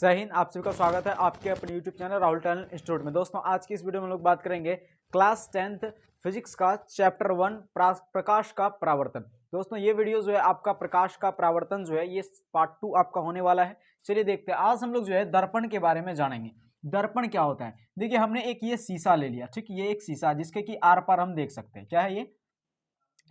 जय हिंद। आप सभी का स्वागत है आपके अपने YouTube channel Rahul talent institute में। दोस्तों आज की इस वीडियो में लोग बात करेंगे क्लास 10th फिजिक्स का चैप्टर 1 प्रकाश का परावर्तन। दोस्तों ये वीडियो जो है आपका प्रकाश का परावर्तन जो है ये पार्ट 2 आपका होने वाला है। चलिए देखते हैं। आज हम लोग जो है दर्पण के बारे में जानेंगे। दर्पण क्या होता है। देखिए हमने एक ये शीशा ले लिया, ठीक। ये एक शीशा जिसके कि आर पार हम देख सकते हैं। क्या है ये?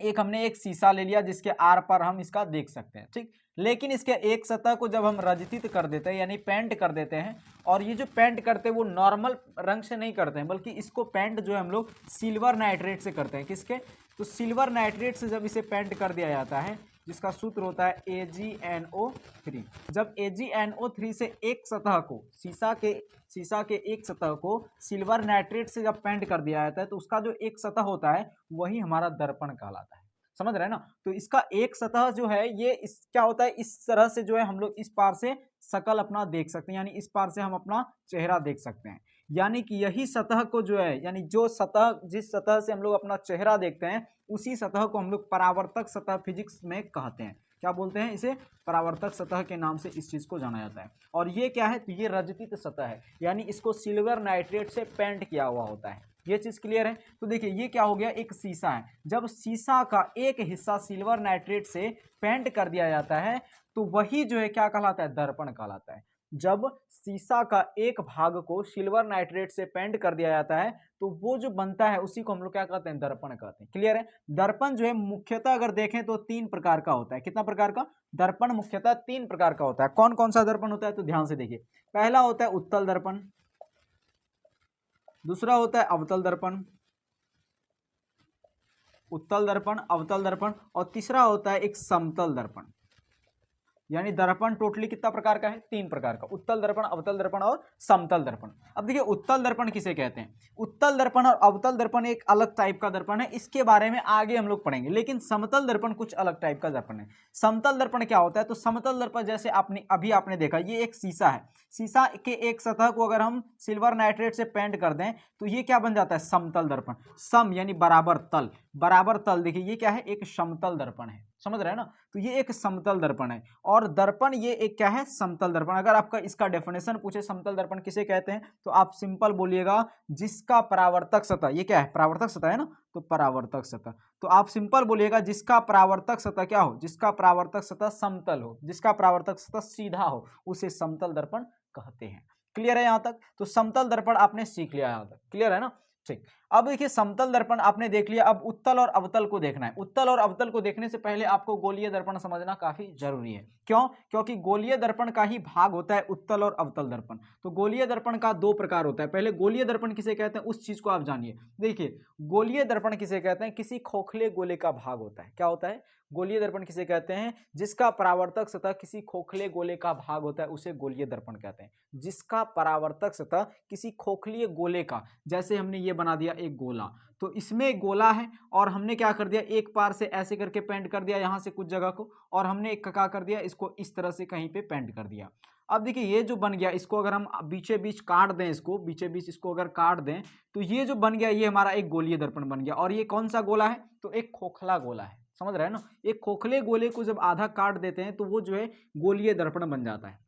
हमने एक शीशा ले लिया जिसके आर पार हम इसका देख सकते हैं, ठीक। लेकिन इसके एक सतह को जब हम रजतित कर देते हैं यानी पेंट कर देते हैं, और ये जो पेंट करते हैं वो नॉर्मल रंग से नहीं करते हैं, बल्कि इसको पेंट जो है हम लोग सिल्वर नाइट्रेट से करते हैं। किसके? तो सिल्वर नाइट्रेट से जब इसे पेंट कर दिया जाता है, जिसका सूत्र होता है AgNO3। जब AgNO3 से एक सतह को शीशा के एक सतह को सिल्वर नाइट्रेट से जब पेंट कर दिया जाता है तो उसका जो एक सतह होता है वही हमारा दर्पण कहलाता है। समझ रहे हैं ना? तो इसका एक सतह जो है ये क्या होता है, इस तरह से जो है हम लोग इस पार से शकल अपना देख सकते हैं, यानी इस पार से हम अपना चेहरा देख सकते हैं। यानी कि यही सतह को जो है, यानी जो सतह जिस सतह से हम लोग अपना चेहरा देखते हैं उसी सतह को हम लोग परावर्तक सतह फिजिक्स में कहते हैं। क्या बोलते हैं इसे? परावर्तक सतह के नाम से इस चीज को जाना जाता है। और ये क्या है? तो ये रजतित सतह है, यानी इसको सिल्वर नाइट्रेट से पेंट किया हुआ होता है। ये चीज क्लियर है? तो देखिए ये क्या हो गया, एक शीशा है। जब शीशा का एक हिस्सा सिल्वर नाइट्रेट से पेंट कर दिया जाता है तो वही जो है क्या कहलाता है? दर्पण कहलाता है। जब शीशा का एक भाग को सिल्वर नाइट्रेट से पेंट कर दिया जाता है तो वो जो बनता है उसी को हम लोग क्या कहते हैं? दर्पण कहते हैं। क्लियर है? दर्पण जो है मुख्यतः अगर देखें तो 3 प्रकार का होता है। कितना प्रकार का? दर्पण मुख्यतः 3 प्रकार का होता है। कौन कौन सा दर्पण होता है? तो ध्यान से देखिए। पहला होता है उत्तल दर्पण, दूसरा होता है अवतल दर्पण, उत्तल दर्पण, अवतल दर्पण, और तीसरा होता है एक समतल दर्पण। यानी दर्पण टोटली कितना प्रकार का है? 3 प्रकार का। उत्तल दर्पण, अवतल दर्पण और समतल दर्पण। अब देखिए उत्तल दर्पण किसे कहते हैं। उत्तल दर्पण और अवतल दर्पण एक अलग टाइप का दर्पण है, इसके बारे में आगे हम लोग पढ़ेंगे। लेकिन समतल दर्पण कुछ अलग टाइप का दर्पण है। समतल दर्पण क्या होता है? तो समतल दर्पण जैसे आपने देखा, ये एक शीशा है। शीशा के एक सतह को अगर हम सिल्वर नाइट्रेट से पेंट कर दें तो ये क्या बन जाता है? समतल दर्पण। सम यानी बराबर, तल बराबर तल। देखिए ये क्या है? एक समतल दर्पण है। समझ रहे हैं ना? तो ये एक समतल दर्पण है और दर्पण ये एक क्या है? समतल दर्पण। अगर आपका इसका डेफिनेशन पूछे समतल दर्पण किसे कहते हैं तो आप सिंपल बोलिएगा जिसका परावर्तक सतह, ये क्या है? परावर्तक सतह है ना, तो परावर्तक सतह। तो आप सिंपल बोलिएगा जिसका परावर्तक सतह क्या हो? जिसका परावर्तक सतह समतल हो, जिसका परावर्तक सतह सीधा हो, उसे समतल दर्पण कहते हैं। क्लियर है यहां तक? तो समतल दर्पण आपने सीख लिया यहां तक। क्लियर है ना? ठीक। अब देखिए समतल दर्पण आपने देख लिया, अब उत्तल और अवतल को देखना है। उत्तल और अवतल को देखने से पहले आपको गोलीय दर्पण समझना काफी जरूरी है। क्यों? क्योंकि गोलीय दर्पण का ही भाग होता है उत्तल और अवतल दर्पण। तो गोलीय दर्पण का 2 प्रकार होता है। पहले गोलीय दर्पण किसे कहते हैं उस चीज को आप जानिए। देखिए गोलीय दर्पण किसे कहते हैं? किसी खोखले गोले का भाग होता है। क्या होता है? गोलीय दर्पण किसे कहते हैं? जिसका परावर्तक सतह किसी खोखले गोले का भाग होता है उसे गोलीय दर्पण कहते हैं। जिसका परावर्तक सतह किसी खोखले गोले का, जैसे हमने ये बना दिया एक गोला, तो इसमें गोला है और हमने क्या कर दिया, एक पार से ऐसे करके पेंट कर दिया यहां से कुछ जगह को, और हमने एक क्या कर दिया, इसको इस तरह से कहीं पे पेंट कर दिया। अब देखिए ये जो बन गया, इसको अगर हम बीचे बीच काट दें, इसको बीचे बीच इसको अगर काट दें तो ये जो बन गया ये हमारा एक गोलीय दर्पण बन गया। और ये कौन सा गोला है? तो एक खोखला गोला है। समझ रहे हैं ना? एक खोखले गोले को जब आधा काट देते हैं तो वो जो है गोलीय दर्पण बन जाता है।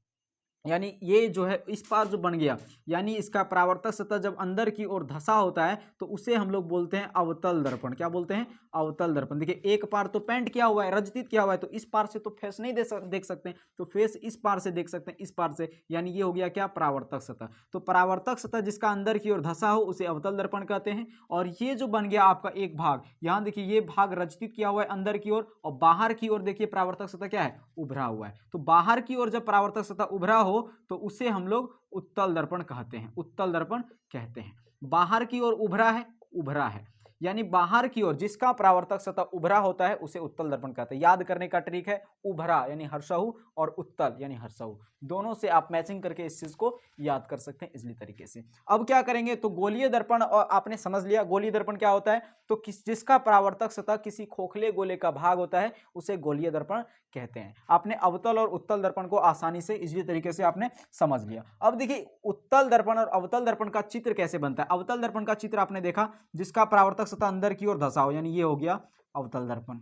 यानी ये जो है इस पार जो बन गया, यानी इसका परावर्तक सतह जब अंदर की ओर धसा होता है तो उसे हम लोग बोलते हैं अवतल दर्पण। क्या बोलते हैं? अवतल दर्पण। देखिए एक पार तो पेंट किया हुआ है, रजतित किया हुआ है, तो इस पार से तो फेस नहीं देख सकते, तो फेस इस पार से देख सकते हैं, इस पार से, यानी ये हो गया क्या? परावर्तक सतह। तो परावर्तक सतह जिसका अंदर की ओर धसा हो उसे अवतल दर्पण कहते हैं। और ये जो बन गया आपका एक भाग, यहां देखिए ये भाग रजतित किया हुआ है अंदर की ओर, और बाहर की ओर देखिए परावर्तक सतह क्या है? उभरा हुआ है। तो बाहर की ओर जब परावर्तक सतह उभरा हो तो उसे हम लोग उत्तल दर्पण कहते हैं। उत्तल दर्पण कहते हैं। बाहर की ओर उभरा है, उभरा है, यानी बाहर की ओर जिसका परावर्तक सतह उभरा होता है उसे उत्तल दर्पण कहते हैं। याद करने का ट्रिक है, उभरा यानी हर्षहु और उत्तल यानी हर्षहु, दोनों से आप मैचिंग करके इस चीज को याद कर सकते हैं इसी तरीके से। अब क्या करेंगे, तो गोलीय दर्पण और आपने समझ लिया। गोलीय दर्पण क्या होता है? तो जिसका परावर्तक सतह किसी खोखले गोले का भाग होता है उसे गोलीय दर्पण कहते हैं। आपने अवतल और उत्तल दर्पण को आसानी से इसी तरीके से आपने समझ लिया। अब देखिए उत्तल दर्पण और अवतल दर्पण का चित्र कैसे बनता है। अवतल दर्पण का चित्र आपने देखा, जिसका परावर्तक सतह अंदर की ओर धसा हो, यानी ये हो गया अवतल दर्पण।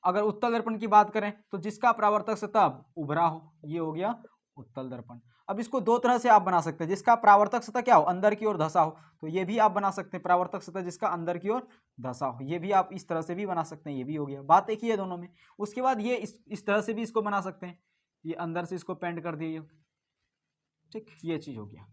अगर उत्तल दर्पण की बात करें तो जिसका परावर्तक सतह उभरा हो, ये हो गया उत्तल दर्पण। अब इसको दो तरह से आप बना सकते हैं, जिसका परावर्तक सतह क्या हो, अंदर की ओर धंसा हो, तो ये भी आप बना सकते हैं परावर्तक सतह जिसका अंदर की ओर धंसा हो, ये भी आप इस तरह से भी बना सकते हैं, ये भी हो गया, बात एक ही है दोनों में। उसके बाद ये इस तरह से भी इसको बना सकते हैं, ये अंदर से इसको पेंट कर दिए, ठीक, ये चीज हो गया।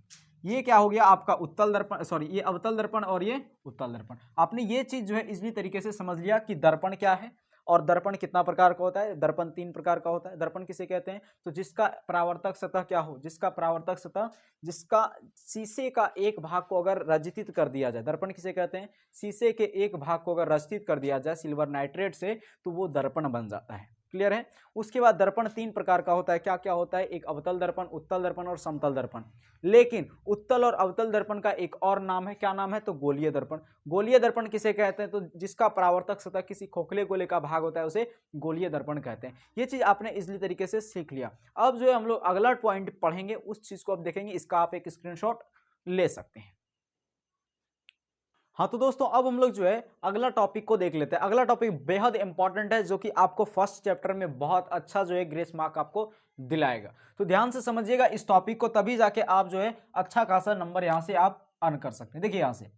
ये क्या हो गया आपका उत्तल दर्पण, सॉरी ये अवतल दर्पण और ये उत्तल दर्पण। आपने ये चीज जो है इसी तरीके से समझ लिया कि दर्पण क्या है और दर्पण कितना प्रकार का होता है। दर्पण 3 प्रकार का होता है। दर्पण किसे कहते हैं, तो जिसका परावर्तक सतह क्या हो, जिसका परावर्तक सतह, जिसका शीशे का एक भाग को अगर रजतित कर दिया जाए, दर्पण किसे कहते हैं, शीशे के एक भाग को अगर रजतित कर दिया जाए सिल्वर नाइट्रेट से, तो वो दर्पण बन जाता है। क्लियर है। उसके बाद दर्पण 3 प्रकार का होता है, क्या क्या होता है, एक अवतल दर्पण, उत्तल दर्पण और समतल दर्पण। लेकिन उत्तल और अवतल दर्पण का एक और नाम है, क्या नाम है, तो गोलीय दर्पण। गोलीय दर्पण किसे कहते हैं, तो जिसका परावर्तक सतह किसी खोखले गोले का भाग होता है उसे गोलीय दर्पण कहते हैं। ये चीज आपने इजली तरीके से सीख लिया। अब जो है हम लोग अगला पॉइंट पढ़ेंगे, उस चीज को अब देखेंगे, इसका आप एक स्क्रीनशॉट ले सकते हैं। हाँ तो दोस्तों अब हम लोग जो है अगला टॉपिक को देख लेते हैं। अगला टॉपिक बेहद इंपॉर्टेंट है, जो कि आपको फर्स्ट चैप्टर में बहुत अच्छा जो है ग्रेस मार्क आपको दिलाएगा। तो ध्यान से समझिएगा इस टॉपिक को, तभी जाके आप जो है अच्छा खासा नंबर यहां से आप अर्न कर सकते हैं। देखिए यहां से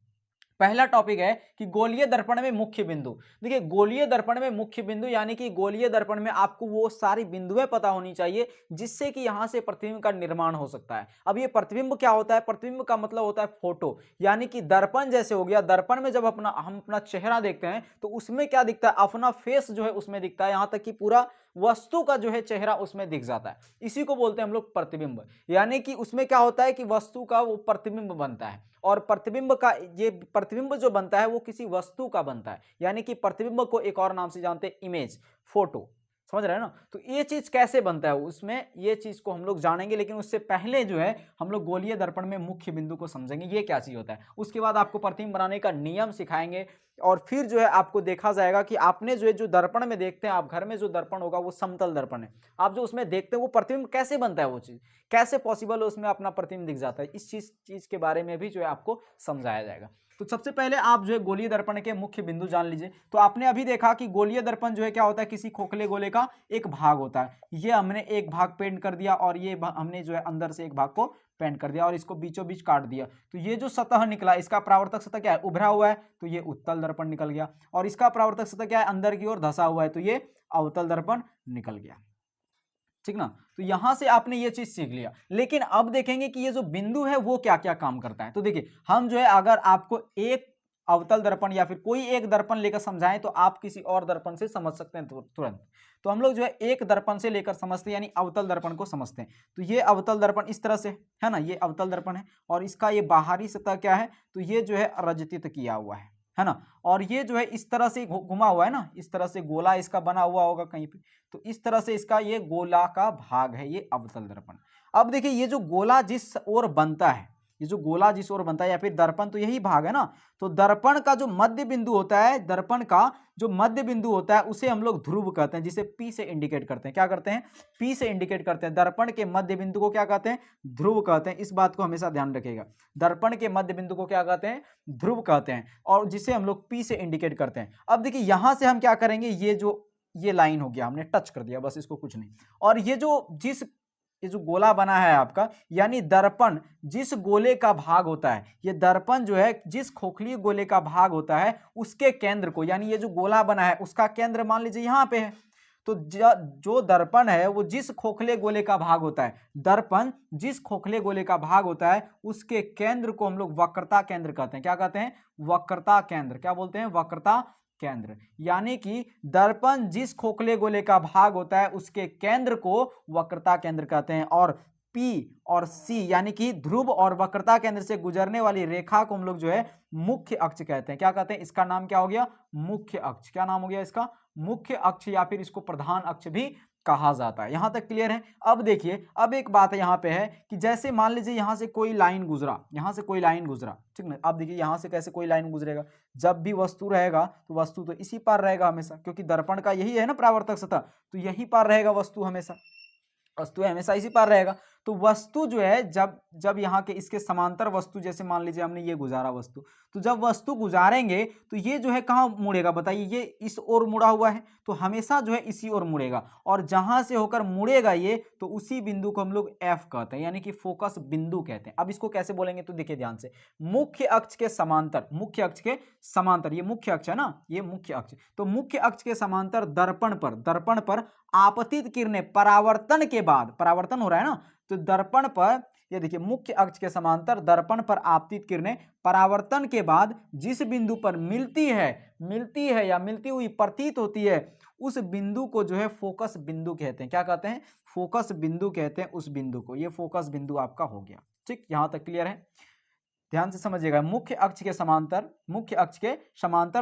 पहला टॉपिक है कि गोलीय दर्पण में मुख्य बिंदु। देखिए गोलीय दर्पण में मुख्य बिंदु यानी कि गोलीय दर्पण में आपको वो सारी बिंदुएं पता होनी चाहिए जिससे कि यहां से प्रतिबिंब का निर्माण हो सकता है। अब ये प्रतिबिंब क्या होता है, प्रतिबिंब का मतलब होता है फोटो, यानी कि दर्पण जैसे हो गया, दर्पण में जब हम अपना चेहरा देखते हैं तो उसमें क्या दिखता है, अपना फेस जो है उसमें दिखता है, यहां तक कि पूरा वस्तु का जो है चेहरा उसमें दिख जाता है। इसी को बोलते हैं हम लोग प्रतिबिंब। यानी कि उसमें क्या होता है कि वस्तु का वो प्रतिबिंब बनता है, और प्रतिबिंब का ये प्रतिबिंब जो बनता है वो किसी वस्तु का बनता है, यानी कि प्रतिबिंब को एक और नाम से जानते हैं इमेज, फोटो। समझ रहे हैं ना। तो ये चीज कैसे बनता है उसमें, ये चीज को हम लोग जानेंगे, लेकिन उससे पहले जो है हम लोग गोलीय दर्पण में मुख्य बिंदु को समझेंगे, ये क्या चीज होता है। उसके बाद आपको प्रतिबिंब बनाने का नियम सिखाएंगे, और फिर जो है आपको देखा जाएगा कि आपने जो है जो दर्पण में देखते हैं, आप घर में जो दर्पण होगा वो समतल दर्पण है, आप जो उसमें देखते हैं वो प्रतिबिंब कैसे बनता है, वो चीज कैसे पॉसिबल है उसमें अपना प्रतिबिंब दिख जाता है, इस चीज के बारे में भी जो है आपको समझाया जाएगा। तो सबसे पहले आप जो है गोलीय दर्पण के मुख्य बिंदु जान लीजिए। तो आपने अभी देखा कि गोलीय दर्पण जो है क्या होता है, किसी खोखले गोले का एक भाग होता है। ये हमने एक भाग पेंट कर दिया, और ये हमने जो है अंदर से एक भाग को पेंट कर दिया, और इसको बीचों बीच काट दिया। तो ये जो सतह निकला, इसका परावर्तक सतह क्या है, उभरा हुआ है, तो ये उत्तल दर्पण निकल गया। और इसका परावर्तक सतह क्या है, अंदर की ओर धंसा हुआ है, तो ये अवतल दर्पण निकल गया। ठीक ना। तो यहां से आपने ये चीज सीख लिया। लेकिन अब देखेंगे कि ये जो बिंदु है वो क्या क्या काम करता है। तो देखिए हम जो है अगर आपको एक अवतल दर्पण या फिर कोई एक दर्पण लेकर समझाएं तो आप किसी और दर्पण से समझ सकते हैं तुरंत। तो हम लोग जो है एक दर्पण से लेकर समझते हैं, यानी अवतल दर्पण को समझते हैं। तो ये अवतल दर्पण इस तरह से है ना, ये अवतल दर्पण है, और इसका ये बाहरी सतह क्या है, तो ये जो है रजतित किया हुआ है ना। और ये जो है इस तरह से घुमा हुआ है ना, इस तरह से गोला इसका बना हुआ होगा कहीं पे, तो इस तरह से इसका ये गोला का भाग है, ये अवतल दर्पण। अब देखिए ये जो गोला जिस ओर बनता है, ये जो गोला जिस ओर बनता है, या फिर दर्पण तो यही भाग है ना, तो दर्पण का जो मध्य बिंदु होता है, दर्पण का जो मध्य बिंदु होता है उसे हम लोग ध्रुव कहते हैं, जिसे P से इंडिकेट करते हैं। क्या करते हैं, P से इंडिकेट करते हैं। दर्पण के मध्य बिंदु को क्या कहते हैं, ध्रुव कहते हैं। इस बात को हमेशा ध्यान रखिएगा, दर्पण के मध्य बिंदु को क्या कहते हैं, ध्रुव कहते हैं, और जिसे हम लोग P से इंडिकेट करते हैं। अब देखिए यहां से हम क्या करेंगे, ये लाइन हो गया, हमने टच कर दिया बस, इसको कुछ नहीं। और ये जो गोला बना है आपका, यानी दर्पण जिस गोले का भाग होता है, ये दर्पण जो है जिस खोखली गोले का भाग होता है उसके केंद्र को, यानी ये जो गोला बना है उसका केंद्र मान लीजिए यहाँ पे है। तो जो दर्पण है वो जिस खोखले गोले का भाग होता है, दर्पण जिस खोखले गोले का भाग होता है उसके केंद्र को हम लोग वक्रता केंद्र कहते हैं। क्या कहते हैं, वक्रता केंद्र। क्या बोलते हैं, वक्रता केंद्र। यानी कि दर्पण जिस खोखले गोले का भाग होता है उसके केंद्र को वक्रता केंद्र कहते हैं। और P और C यानी कि ध्रुव और वक्रता केंद्र से गुजरने वाली रेखा को हम लोग जो है मुख्य अक्ष कहते हैं। क्या कहते हैं, इसका नाम क्या हो गया, मुख्य अक्ष। क्या नाम हो गया इसका, मुख्य अक्ष, या फिर इसको प्रधान अक्ष भी कहा जाता है। यहां तक क्लियर है। अब देखिए अब एक बात है यहाँ पे है कि जैसे मान लीजिए यहां से कोई लाइन गुजरा, यहां से कोई लाइन गुजरा, ठीक ना। अब देखिए यहां से कैसे कोई लाइन गुजरेगा, जब भी वस्तु रहेगा तो वस्तु तो इसी पार रहेगा हमेशा, क्योंकि दर्पण का यही है ना परावर्तक सतह, तो यही पार रहेगा वस्तु हमेशा, वस्तु हमेशा इसी पार रहेगा। तो वस्तु जो है जब जब यहाँ के इसके समांतर वस्तु, जैसे मान लीजिए हमने ये गुजारा वस्तु, तो जब वस्तु गुजारेंगे तो ये जो है कहाँ मुड़ेगा बताइए, ये इस ओर मुड़ा हुआ है तो हमेशा जो है इसी ओर मुड़ेगा, और जहां से होकर मुड़ेगा ये तो उसी बिंदु को हम लोग एफ कहते हैं, यानी कि फोकस बिंदु कहते हैं। अब इसको कैसे बोलेंगे तो देखिए ध्यान से, मुख्य अक्ष के समांतर, मुख्य अक्ष के समांतर, ये मुख्य अक्ष है ना, ये मुख्य अक्ष, तो मुख्य अक्ष के समांतर दर्पण पर आपतित किरणें परावर्तन के बाद, परावर्तन हो रहा है ना, तो दर्पण पर, ये देखिए मुख्य अक्ष के समांतर दर्पण पर आपतित किरणें परावर्तन के बाद जिस बिंदु पर मिलती है या मिलती हुई प्रतीत होती है, उस बिंदु को जो है फोकस बिंदु कहते हैं। क्या कहते हैं? फोकस बिंदु कहते हैं उस बिंदु को। ये फोकस बिंदु आपका हो गया। ठीक, यहां तक क्लियर है? ध्यान से समझिएगा, मुख्य अक्ष के समांतर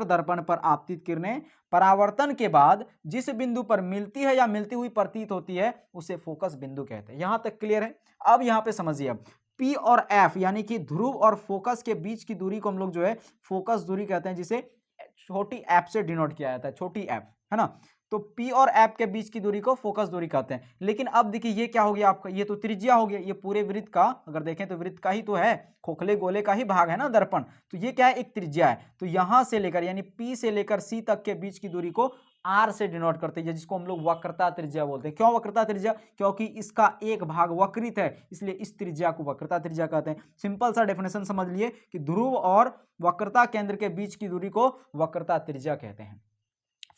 दर्पण पर आपतित किरणें परावर्तन के बाद जिस बिंदु पर मिलती है या मिलती हुई प्रतीत होती है उसे फोकस बिंदु कहते हैं। यहां तक क्लियर है? अब यहां पे समझिए, अब P और F यानी कि ध्रुव और फोकस के बीच की दूरी को हम लोग जो है फोकस दूरी कहते हैं, जिसे छोटी f से डिनोट किया जाता है, छोटी f, है ना। तो P और F के बीच की दूरी को फोकस दूरी कहते हैं। लेकिन अब देखिए ये क्या हो गया आपका, ये तो त्रिज्या हो गया, ये पूरे वृत्त का अगर देखें तो वृत्त का ही तो है, खोखले गोले का ही भाग है ना दर्पण, तो ये क्या है, एक त्रिज्या है। तो यहां से लेकर यानी P से लेकर C तक के बीच की दूरी को R से डिनोट करते हैं, जिसको हम लोग वक्रता त्रिज्या बोलते हैं। क्यों वक्रता त्रिज्या? क्योंकि इसका एक भाग वक्रित है, इसलिए इस त्रिज्या को वक्रता त्रिज्या कहते हैं। सिंपल सा डेफिनेशन समझ लिए कि ध्रुव और वक्रता केंद्र के बीच की दूरी को वक्रता त्रिज्या कहते हैं।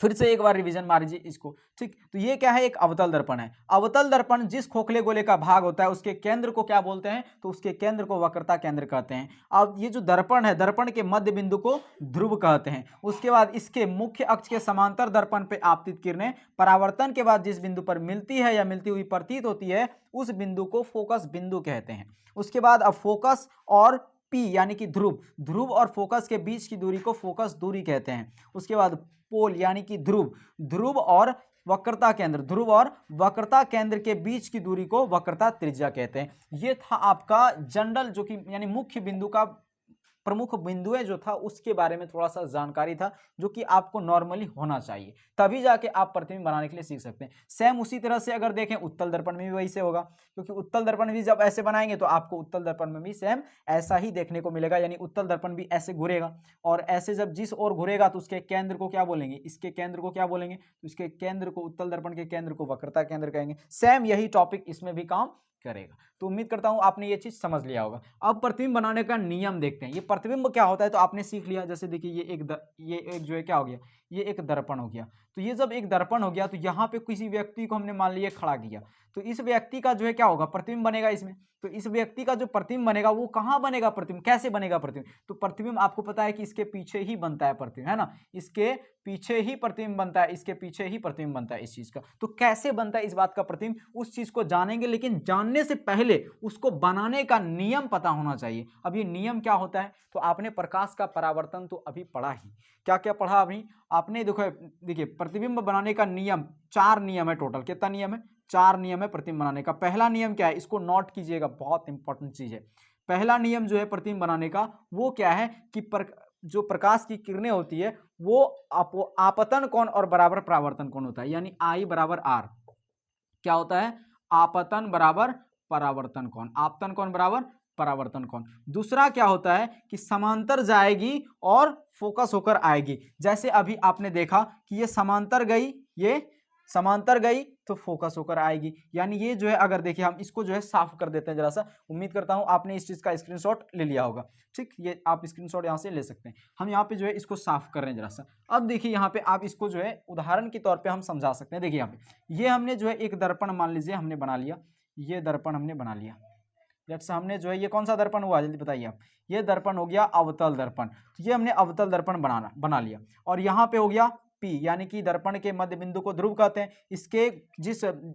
फिर से एक बार रिवीजन मार लीजिए इसको। ठीक, तो ये क्या है, एक अवतल दर्पण है। अवतल दर्पण जिस खोखले गोले का भाग होता है उसके केंद्र को क्या बोलते हैं, तो उसके केंद्र को वक्रता केंद्र कहते हैं। अब ये जो दर्पण है, दर्पण के मध्य बिंदु को ध्रुव कहते हैं। उसके बाद इसके मुख्य अक्ष के समांतर दर्पण पे आपतित किरणें परावर्तन के बाद जिस बिंदु पर मिलती है या मिलती हुई प्रतीत होती है उस बिंदु को फोकस बिंदु कहते हैं। उसके बाद अब फोकस और P यानी कि ध्रुव और फोकस के बीच की दूरी को फोकस दूरी कहते हैं। उसके बाद पोल यानी कि ध्रुव और वक्रता केंद्र के बीच की दूरी को वक्रता त्रिज्या कहते हैं। ये था आपका जनरल, जो कि यानी मुख्य बिंदु का प्रमुख बिंदु है जो था उसके बारे में थोड़ा सा जानकारी था, जो कि आपको नॉर्मली होना चाहिए, तभी जाके आप प्रतिबिंब बनाने के लिए सीख सकते हैं। सेम उसी तरह से अगर देखें उत्तल दर्पण में भी वही से होगा, क्योंकि उत्तल दर्पण भी जब ऐसे बनाएंगे तो आपको उत्तल दर्पण में भी सेम ऐसा ही देखने को मिलेगा, यानी उत्तल दर्पण भी ऐसे घुरेगा, और ऐसे जब जिस ओर घुरेगा तो उसके केंद्र को क्या बोलेंगे, इसके केंद्र को क्या बोलेंगे, तो इसके केंद्र को, उत्तल दर्पण के केंद्र को वक्रता केंद्र कहेंगे। सेम यही टॉपिक इसमें भी काम करेगा। तो उम्मीद करता हूं आपने ये चीज समझ लिया होगा। अब प्रतिबिंब बनाने का नियम देखते हैं। ये प्रतिबिंब क्या होता है तो आपने सीख लिया। जैसे देखिए ये एक जो है क्या हो गया, ये एक दर्पण हो गया। तो ये जब एक दर्पण हो गया तो यहाँ पे किसी व्यक्ति को हमने मान लिया खड़ा किया, तो इस व्यक्ति का जो है क्या होगा, प्रतिबिंब बनेगा इसमें। तो इस व्यक्ति का जो प्रतिबिंब बनेगा वो कहाँ बनेगा प्रतिबिंब, कैसे बनेगा प्रतिबिंब, तो प्रतिबिंब आपको पता है कि इसके पीछे ही बनता है प्रतिबिंब, है ना, इसके पीछे ही प्रतिबिंब बनता है, इसके पीछे ही प्रतिबिंब बनता है इस चीज का। तो कैसे बनता है इस बात का प्रतिबिंब, उस चीज को जानेंगे, लेकिन जानने से पहले उसको बनाने का नियम पता होना चाहिए। अब ये नियम क्या होता है, तो आपने प्रकाश का परावर्तन तो अभी पढ़ा ही, क्या क्या पढ़ा अभी आपने, देखिए प्रतिबिंब बनाने का नियम 4 नियम है टोटल। कितना नियम है, 4 नियम है प्रतिबिंब बनाने का। पहला नियम क्या है, इसको नोट कीजिएगा, बहुत इंपॉर्टेंट चीज है। पहला नियम जो है प्रतिबिंब बनाने का वो क्या है कि जो प्रकाश की किरणें होती है वो आपतन कोण और बराबर परावर्तन कोण होता है, यानी I बराबर R क्या होता है, आपतन बराबर परावर्तन कोण, आपतन कोण बराबर परावर्तन कोण। दूसरा क्या होता है कि समांतर जाएगी और फोकस होकर आएगी। जैसे अभी आपने देखा कि ये समांतर गई, ये समांतर गई तो फोकस होकर आएगी, यानी ये जो है, अगर देखिए हम इसको जो है साफ कर देते हैं जरा सा। उम्मीद करता हूं आपने इस चीज का स्क्रीनशॉट ले लिया होगा। ठीक, ये आप स्क्रीनशॉट यहां से ले सकते हैं। हम यहाँ पे जो है इसको साफ कर रहे हैं जरा सा। अब देखिए यहाँ पे आप इसको जो है उदाहरण के तौर पे हम समझा सकते हैं। देखिए यहाँ पे ये हमने जो है एक दर्पण मान लीजिए हमने बना लिया, ये दर्पण हमने बना लिया। जैसे हमने जो है ये कौन सा दर्पण हुआ जल्दी बताइए आप, ये दर्पण हो गया अवतल दर्पण। तो ये हमने अवतल दर्पण बना लिया, और यहाँ पे हो गया P, यानी कि दर्पण के मध्य बिंदु को ध्रुव कहते हैं। इसके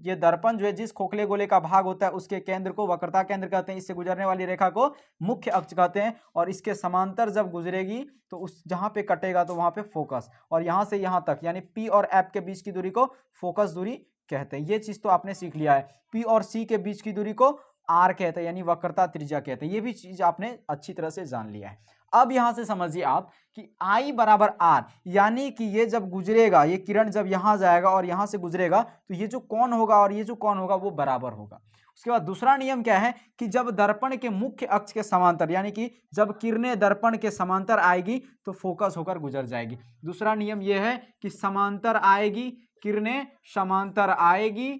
ये दर्पण जो है जिस खोखले गोले का भाग होता है उसके केंद्र को वक्रता केंद्र कहते हैं। इससे गुजरने वाली रेखा को मुख्य अक्ष कहते हैं, और इसके समांतर जब गुजरेगी तो उस जहां पे कटेगा तो वहां पे फोकस, और यहां से यहां तक यानी P और F के बीच की दूरी को फोकस दूरी कहते हैं। ये चीज तो आपने सीख लिया है। P और C के बीच की दूरी को R कहते हैं, यानी वक्रता त्रिज्या कहते हैं। ये भी चीज आपने अच्छी तरह से जान लिया है। अब यहां से समझिए आप कि I बराबर R, यानी कि ये जब गुजरेगा, ये किरण जब यहां जाएगा और यहां से गुजरेगा तो ये जो कोण होगा और ये जो कोण होगा वो बराबर होगा। उसके बाद दूसरा नियम क्या है कि जब दर्पण के मुख्य अक्ष के समांतर, यानी कि जब किरणें दर्पण के समांतर आएगी तो फोकस होकर गुजर जाएगी। दूसरा नियम यह है कि समांतर आएगी, किरणें समांतर आएगी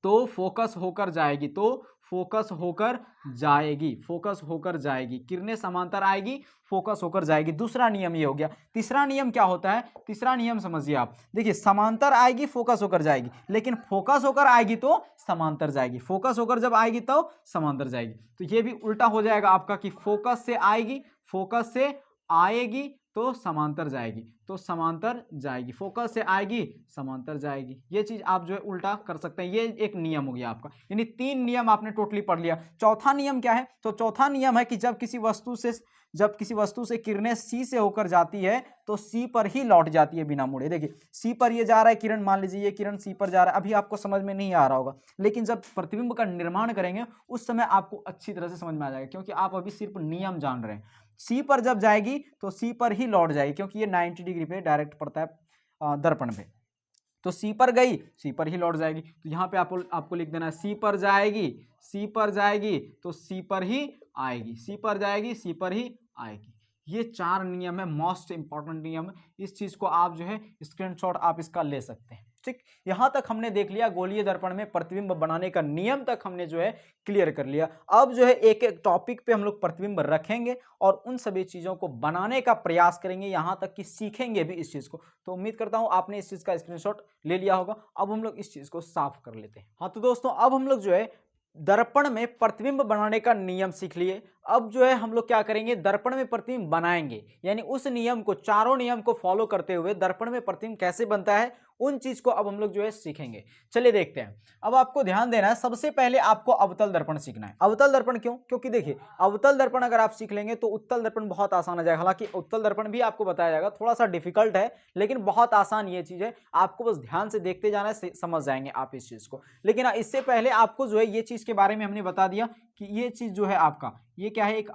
तो फोकस होकर जाएगी, तो फोकस होकर जाएगी, फोकस होकर जाएगी, किरणें समांतर आएगी, फोकस होकर जाएगी। दूसरा नियम ये हो गया। तीसरा नियम क्या होता है? तीसरा नियम समझिए आप, देखिए समांतर आएगी फोकस होकर जाएगी, लेकिन फोकस होकर आएगी तो समांतर जाएगी, फोकस होकर जब आएगी तो समांतर जाएगी। तो ये भी उल्टा हो जाएगा आपका कि फोकस से आएगी, फोकस से आएगी तो समांतर जाएगी, तो समांतर जाएगी, फोकस से आएगी समांतर जाएगी। ये चीज आप जो है उल्टा कर सकते हैं। ये एक नियम हो गया आपका, यानी 3 नियम आपने टोटली पढ़ लिया। चौथा नियम क्या है? तो चौथा नियम है कि जब किसी वस्तु से किरणें सी से होकर जाती है तो सी पर ही लौट जाती है बिना मुड़े। देखिए सी पर ये जा रहा है किरण, मान लीजिए ये किरण सी पर जा रहा है, अभी आपको समझ में नहीं आ रहा होगा, लेकिन जब प्रतिबिंब का निर्माण करेंगे उस समय आपको अच्छी तरह से समझ में आ जाएगा, क्योंकि आप अभी सिर्फ नियम जान रहे हैं। सी पर जब जाएगी तो सी पर ही लौट जाएगी, क्योंकि ये 90 डिग्री पे डायरेक्ट पड़ता है दर्पण पे, तो सी पर गई, सी पर ही लौट जाएगी। तो यहाँ पे आपको लिख देना है सी पर जाएगी, सी पर जाएगी तो सी पर ही आएगी, सी पर जाएगी सी पर ही आएगी। ये 4 नियम है, मोस्ट इंपॉर्टेंट नियम है। इस चीज को आप जो है स्क्रीनशॉट आप इसका ले सकते हैं। ठीक, यहां तक हमने देख लिया गोलीय दर्पण में प्रतिबिंब बनाने का नियम तक हमने जो है क्लियर कर लिया। अब जो है एक एक टॉपिक पे हम लोग प्रतिबिंब रखेंगे और उन सभी चीजों को बनाने का प्रयास करेंगे, यहां तक कि सीखेंगे भी इस चीज को। तो उम्मीद करता हूं आपने इस चीज का स्क्रीनशॉट ले लिया होगा। अब हम लोग इस चीज को साफ कर लेते हैं। हाँ तो दोस्तों, अब हम लोग जो है दर्पण में प्रतिबिंब बनाने का नियम सीख लिए। अब जो है हम लोग क्या करेंगे, दर्पण में प्रतिबिंब बनाएंगे, यानी उस नियम को, चारों नियम को फॉलो करते हुए दर्पण में प्रतिबिंब कैसे बनता है उन चीज को अब हम लोग जो है सीखेंगे। चलिए देखते हैं। अब आपको ध्यान देना है, सबसे पहले आपको अवतल दर्पण सीखना है। अवतल दर्पण क्यों? क्योंकि देखिए अवतल दर्पण अगर आप सीख लेंगे तो उत्तल दर्पण बहुत आसान हो जाएगा। हालांकि उत्तल दर्पण भी आपको बताया जाएगा, थोड़ा सा डिफिकल्ट है लेकिन बहुत आसान ये चीज है, आपको बस ध्यान से देखते जाना है, समझ जाएंगे आप इस चीज को। लेकिन इससे पहले आपको जो है ये चीज के बारे में हमने बता दिया कि ये चीज जो है आपका, ये क्या है, एक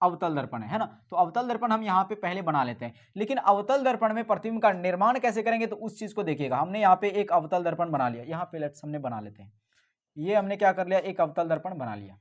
अवतल दर्पण है ना। तो अवतल दर्पण हम यहाँ पे पहले बना लेते हैं। लेकिन अवतल दर्पण में प्रतिबिंब का निर्माण कैसे करेंगे तो उस चीज को देखिएगा। हमने यहाँ पे एक अवतल दर्पण बना लिया, यहाँ पे लेट्स हमने बना लेते हैं, ये हमने क्या कर लिया, एक अवतल दर्पण बना लिया।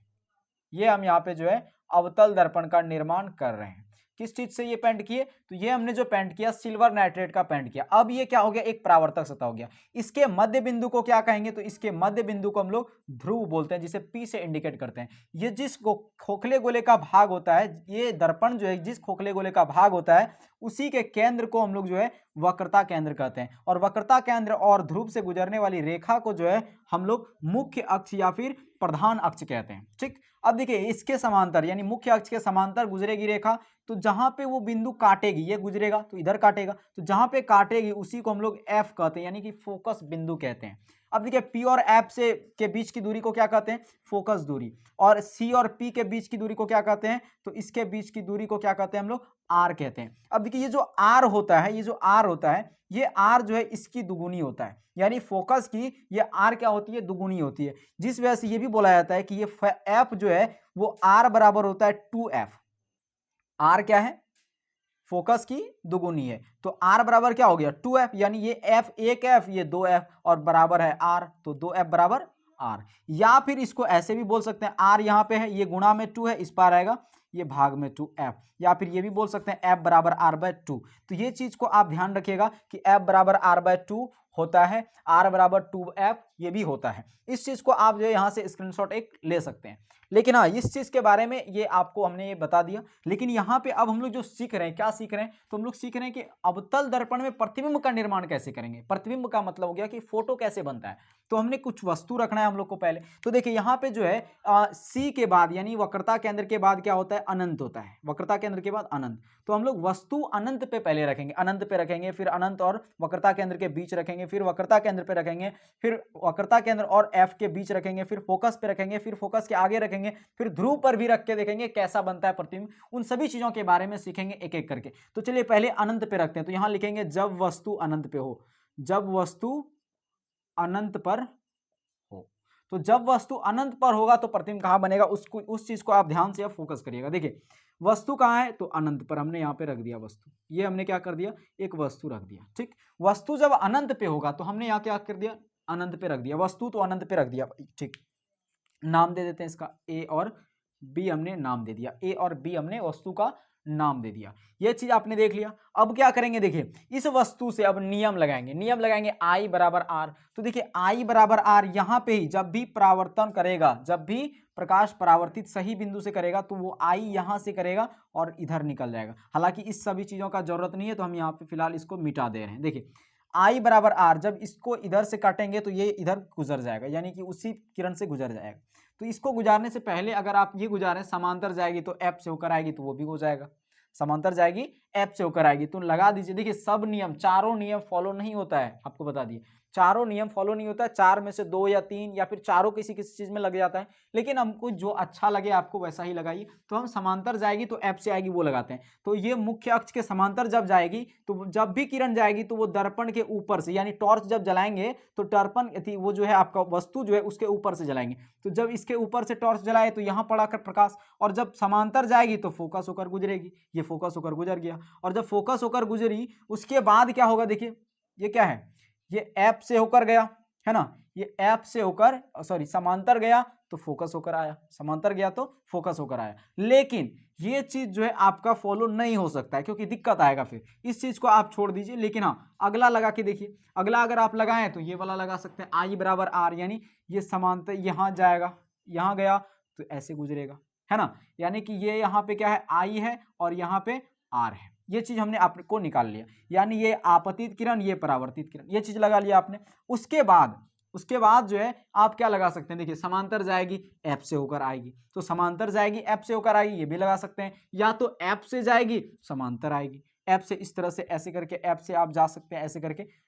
ये हम यहाँ पे जो है अवतल दर्पण का निर्माण कर रहे हैं। किस चीज से ये पेंट किए? तो ये हमने जो पेंट किया सिल्वर नाइट्रेट का पेंट किया। अब ये क्या हो गया, एक परावर्तक सतह हो गया। इसके मध्य बिंदु को क्या कहेंगे, तो इसके मध्य बिंदु को हम लोग ध्रुव बोलते हैं, जिसे P से इंडिकेट करते हैं। ये जिस खोखले गोले का भाग होता है, ये दर्पण जो है जिस खोखले गोले का भाग होता है उसी के केंद्र को हम लोग जो है वक्रता केंद्र कहते हैं। और वक्रता केंद्र और ध्रुव से गुजरने वाली रेखा को जो है हम लोग मुख्य अक्ष या फिर प्रधान अक्ष कहते हैं। ठीक, अब देखिए इसके समांतर यानी मुख्य अक्ष के समांतर गुजरेगी रेखा, तो जहां पे वो बिंदु काटेगी, ये गुजरेगा तो इधर काटेगा, तो जहां पे काटेगी उसी को हम लोग F कहते हैं, यानी कि फोकस बिंदु कहते हैं। अब देखिए P और F से के बीच की दूरी को क्या कहते हैं, फोकस दूरी। और C और P के बीच की दूरी को क्या कहते हैं, तो इसके बीच की दूरी को क्या कहते हैं हम लोग, R कहते हैं। अब देखिए ये जो R होता है, ये जो R होता है, ये R जो है इसकी दुगुनी होता है, यानी फोकस की ये R क्या होती है, दुगुनी होती है। जिस वजह से ये भी बोला जाता है कि ये F जो है वो R बराबर होता है 2F। R क्या है, फोकस की दुगुनी है, तो R बराबर क्या हो गया 2F, यानी ये F 1F ये 2F और बराबर है R, तो 2F बराबर R। या फिर इसको ऐसे भी बोल सकते हैं, R यहाँ पे है, ये गुणा में 2 है, इस पार आएगा ये भाग में 2F। या फिर ये भी बोल सकते हैं F बराबर R/2। तो ये चीज को आप ध्यान रखिएगा कि F बराबर R/2 होता है, R बराबर 2F ये भी होता है। इस चीज को आप जो है यहाँ से स्क्रीनशॉट एक ले सकते हैं। लेकिन हाँ, इस चीज के बारे में ये आपको हमने ये बता दिया। लेकिन यहाँ पे अब हम लोग जो सीख रहे हैं, क्या सीख रहे हैं, तो हम लोग सीख रहे हैं कि अवतल दर्पण में प्रतिबिंब का निर्माण कैसे करेंगे। प्रतिबिंब का मतलब हो गया कि फोटो कैसे बनता है। तो हमने कुछ वस्तु रखना है हम लोग को पहले। तो देखिए यहाँ पे जो है सी के बाद यानी वक्रता केंद्र के बाद क्या होता है, अनंत होता है। वक्रता केंद्र के बाद अनंत, तो हम लोग वस्तु अनंत पे पहले रखेंगे, अनंत पे रखेंगे, फिर अनंत और वक्रता केंद्र के बीच रखेंगे, फिर वक्रता केंद्र पे रखेंगे, फिर वक्रता केंद्र और F के बीच रखेंगे, फिर फोकस पे रखेंगे, फिर फोकस के आगे रखेंगे, फिर ध्रुव पर भी रख के देखेंगे कैसा बनता है प्रतिबिंब। उन सभी चीजों के बारे में सीखेंगे एक एक करके। तो चलिए पहले अनंत पे रखते हैं। तो यहां लिखेंगे जब वस्तु अनंत पे हो, जब वस्तु अनंत पर हो। तो जब वस्तु अनंत पर होगा तो प्रतिबिंब कहां बनेगा, उसको उस चीज को आप ध्यान से फोकस करिएगा। देखिए वस्तु कहां है, तो अनंत पर हमने यहां पे रख दिया वस्तु, ये हमने क्या कर दिया, एक वस्तु रख दिया। ठीक, वस्तु जब अनंत पे होगा तो हमने यहां क्या कर दिया, अनंत पे रख दिया, वस्तु तो अनंत पे रख दिया। ठीक, नाम दे देते हैं इसका, ए और बी हमने नाम दे दिया, ए और बी हमने वस्तु का नाम दे दिया। ये चीज आपने देख लिया। अब क्या करेंगे, देखिए इस वस्तु से अब नियम लगाएंगे, नियम लगाएंगे आई बराबर आर। तो देखिए आई बराबर आर, यहां पे ही जब भी परावर्तन करेगा, जब भी प्रकाश परावर्तित सही बिंदु से करेगा तो वो आई यहां से करेगा और इधर निकल जाएगा। हालांकि इस सभी चीजों का जरूरत नहीं है, तो हम यहाँ पे फिलहाल इसको मिटा दे रहे हैं। देखिए आई बराबर आर, जब इसको इधर से काटेंगे तो ये इधर गुजर जाएगा, यानी कि उसी किरण से गुजर जाएगा। तो इसको गुजारने से पहले अगर आप ये गुजारें, समांतर जाएगी तो एफ से होकर आएगी, तो वो भी हो जाएगा। समांतर जाएगी एफ से होकर आएगी, तो लगा दीजिए। देखिए सब नियम, चारों नियम फॉलो नहीं होता है, आपको बता दिए चारों नियम फॉलो नहीं होता है। चार में से दो या तीन या फिर चारों किसी किसी चीज में लग जाता है, लेकिन हमको जो अच्छा लगे आपको वैसा ही लगाइए। तो हम समांतर जाएगी तो एफ से आएगी वो लगाते हैं। तो ये मुख्य अक्ष के समांतर जब जाएगी, तो जब भी किरण जाएगी तो वो दर्पण के ऊपर से, यानी टॉर्च जब जलाएंगे तो दर्पण वो जो है आपका वस्तु जो है उसके ऊपर से जलाएंगे। तो जब इसके ऊपर से टॉर्च जलाए तो यहाँ पड़ा कर प्रकाश, और जब समांतर जाएगी तो फोकस होकर गुजरेगी। ये फोकस होकर गुजर गया, और जब फोकस होकर गुजरी उसके बाद क्या होगा, देखिए ये क्या है, ये एफ से होकर गया है ना, ये एफ से होकर सॉरी समांतर गया तो फोकस होकर आया, समांतर गया तो फोकस होकर आया। लेकिन ये चीज जो है आपका फॉलो नहीं हो सकता है, क्योंकि दिक्कत आएगा, फिर इस चीज को आप छोड़ दीजिए। लेकिन हाँ अगला लगा के देखिए, अगला अगर आप लगाएं तो ये वाला लगा सकते हैं, आई बराबर आर, यानी ये समांतर यहां जाएगा, यहां गया तो ऐसे गुजरेगा, है ना। यानी कि ये यहाँ पे क्या है, आई है और यहाँ पे आर है। ये चीज हमने आपको निकाल लिया, यानी ये आपतित किरण, ये परावर्तित किरण, ये चीज लगा लिया आपने। उसके बाद जो है आप क्या लगा सकते हैं, देखिए समांतर जाएगी एफ से होकर आएगी, तो समांतर जाएगी एफ से होकर आएगी, ये भी लगा सकते हैं। या तो एफ से जाएगी समांतर आएगी, एफ से इस तरह से ऐसे करके एफ से आप जा सकते हैं,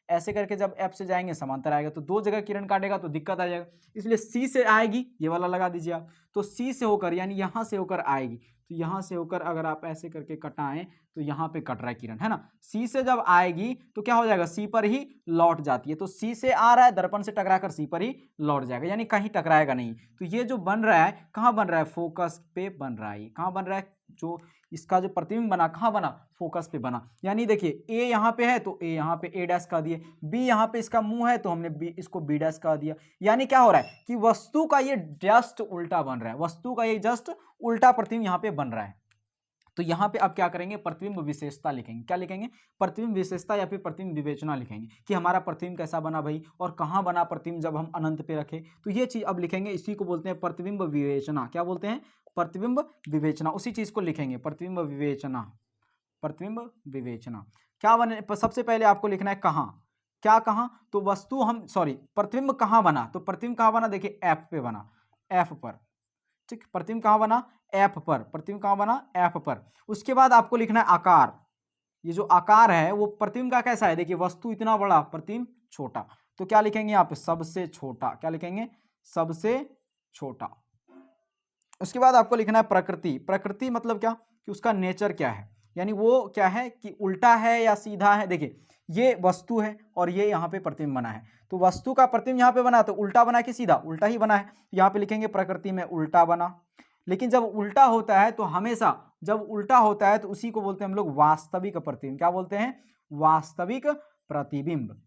ऐसे करके जब एफ से जाएंगे समांतर आएगा, तो दो जगह किरण काटेगा तो दिक्कत आ जाएगा। इसलिए सी से आएगी, ये वाला लगा दीजिए आप। तो सी से होकर यानी यहां से होकर आएगी, तो यहां से होकर अगर आप ऐसे करके कटाएं तो यहां पे कट रहा है किरण, है ना। सी से जब आएगी तो क्या हो जाएगा, सी पर ही लौट जाती है। तो सी से आ रहा है, दर्पण से टकराकर सी पर ही लौट जाएगा, यानी कहीं टकराएगा नहीं। तो ये जो बन रहा है, कहां बन रहा है, फोकस पे बन रहा है। कहां बन रहा है, जो इसका जो प्रतिबिंब बना कहां बना, फोकस पे बना। यानी देखिए ए यहाँ पे है तो ए यहाँ पे ए डैश का दिए, बी यहाँ पे इसका मुंह है तो हमने बी इसको बी डैश का दिया। यानी क्या हो रहा है कि वस्तु का ये जस्ट उल्टा बन रहा है, वस्तु का ये जस्ट उल्टा प्रतिबिंब यहाँ पे बन रहा है। तो यहाँ पे अब क्या करेंगे, प्रतिबिंब विशेषता लिखेंगे। क्या लिखेंगे, प्रतिबिंब विशेषता या फिर प्रतिबिंब विवेचना लिखेंगे कि हमारा प्रतिबिंब कैसा बना भाई, और कहाँ बना प्रतिबिंब जब हम अनंत पे रखे। तो ये चीज अब लिखेंगे, इसी को बोलते हैं प्रतिबिंब विवेचना। क्या बोलते हैं, प्रतिबिंब विवेचना। उसी चीज को लिखेंगे, प्रतिबिंब विवेचना। प्रतिबिंब विवेचना क्या बने, सबसे पहले आपको लिखना है कहाँ, क्या कहाँ, तो वस्तु हम प्रतिबिंब कहाँ बना, तो प्रतिबिंब कहाँ बना, देखिए एफ पे बना, एफ पर। ठीक, प्रतिबिंब कहाँ बना, एफ पर, प्रतिबिंब कहाँ बना, एफ पर। उसके बाद आपको लिखना है आकार। ये जो आकार है वो प्रतिबिंब का कैसा है, देखिए वस्तु इतना बड़ा, प्रतिबिंब छोटा। तो क्या लिखेंगे आप, सबसे छोटा। क्या लिखेंगे, सबसे छोटा। उसके बाद आपको लिखना है प्रकृति। प्रकृति मतलब क्या, कि उसका नेचर क्या है, यानी वो क्या है कि उल्टा है या सीधा है। देखिए ये वस्तु है और ये यहाँ पे प्रतिबिंब बना है, तो वस्तु का प्रतिबिंब यहाँ पे बना तो उल्टा बना कि सीधा, उल्टा ही बना है। यहाँ पे लिखेंगे प्रकृति में उल्टा बना। लेकिन जब उल्टा होता है तो हमेशा जब उल्टा होता है तो उसी को बोलते हैं हम लोग वास्तविक प्रतिबिंब। क्या बोलते हैं, वास्तविक प्रतिबिंब।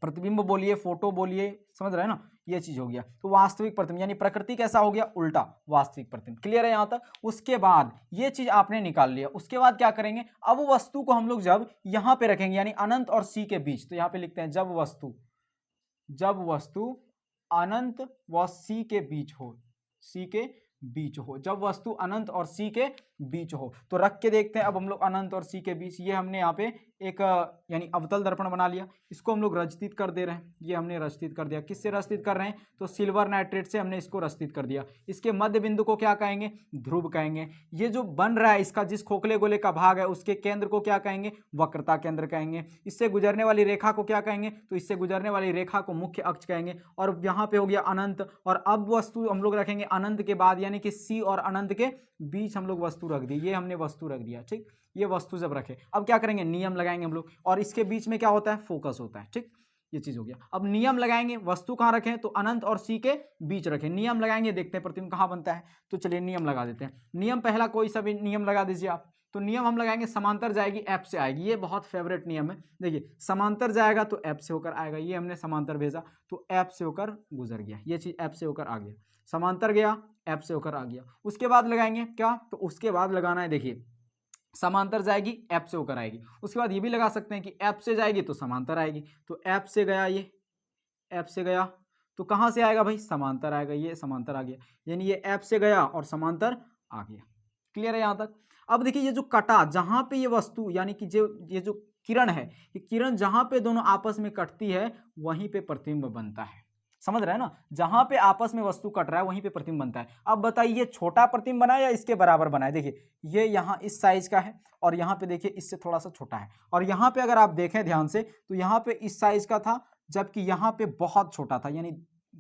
प्रतिबिंब बोलिए, फोटो बोलिए, समझ रहे हैं ना, ये चीज हो गया। तो वास्तविक प्रतिबिंब यानी प्रकृति कैसा हो गया, उल्टा, वास्तविक प्रतिबिंब। क्लियर है यहां तक। उसके बाद ये चीज आपने निकाल लिया। उसके बाद क्या करेंगे, अब वस्तु को हम लोग जब यहां पे रखेंगे यानी अनंत और सी के बीच, तो यहां पे लिखते हैं जब वस्तु अनंत व सी के बीच हो, सी के बीच हो, जब वस्तु अनंत और सी के बीच हो। तो रख के देखते हैं अब हम लोग अनंत और सी के बीच। ये हमने यहाँ पे एक यानी अवतल दर्पण बना लिया, इसको हम लोग रचित कर दे रहे हैं। ये हमने रचित कर दिया, किससे रचित कर रहे हैं, तो सिल्वर नाइट्रेट से हमने इसको रचित कर दिया। इसके मध्य बिंदु को क्या कहेंगे, ध्रुव कहेंगे। ये जो बन रहा है इसका जिस खोखले गोले का भाग है उसके केंद्र को क्या कहेंगे, वक्रता केंद्र कहेंगे। इससे गुजरने वाली रेखा को क्या कहेंगे, तो इससे गुजरने वाली रेखा को मुख्य अक्ष कहेंगे। और यहाँ पे हो गया अनंत, और अब वस्तु हम लोग रखेंगे अनंत के बाद, यानी कि सी और अनंत के बीच हम लोग वस्तु रख दी। ये हमने वस्तु रख दिया, ठीक। ये वस्तु जब रखे अब क्या करेंगे, नियम लगाएंगे हम लोग, और इसके बीच में क्या होता है, फोकस होता है, ठीक। ये चीज हो गया। अब नियम लगाएंगे, वस्तु कहाँ रखें, तो अनंत और सी के बीच रखें। नियम लगाएंगे, देखते हैं प्रतिबिंब कहाँ बनता है। तो चलिए नियम लगा देते हैं। नियम पहला कोई सा भी नियम लगा दीजिए आप। तो नियम हम लगाएंगे, समांतर जाएगी एफ से आएगी। ये बहुत फेवरेट नियम है। देखिए समांतर जाएगा तो एफ से होकर आएगा, ये हमने समांतर भेजा तो एफ से होकर गुजर गया, ये चीज एफ से होकर आ गया। समांतर गया, एफ से होकर आ गया। उसके बाद लगाएंगे क्या, तो उसके बाद लगाना है, देखिए समांतर जाएगी एफ से होकर आएगी। उसके बाद ये भी लगा सकते हैं कि एफ से जाएगी तो समांतर आएगी, तो एफ से गया, ये एफ से गया तो कहाँ से आएगा भाई, समांतर आएगा, ये समांतर आ गया, यानी ये एफ से गया और समांतर आ गया। क्लियर है यहाँ तक। अब देखिए ये जो कटा, जहां पे ये वस्तु यानी कि ये जो किरण है, ये किरण जहां पे दोनों आपस में कटती है वहीं पे प्रतिबिंब बनता है। समझ रहे हैं ना, जहां पे आपस में वस्तु कट रहा है वहीं पे प्रतिबिंब बनता है। अब बताइए ये छोटा प्रतिबिंब बना है या इसके बराबर बना है। देखिए ये यहाँ इस साइज का है और यहाँ पे देखिए इससे थोड़ा सा छोटा है, और यहाँ पे अगर आप देखें ध्यान से तो यहाँ पे इस साइज का था जबकि यहाँ पे बहुत छोटा था, यानी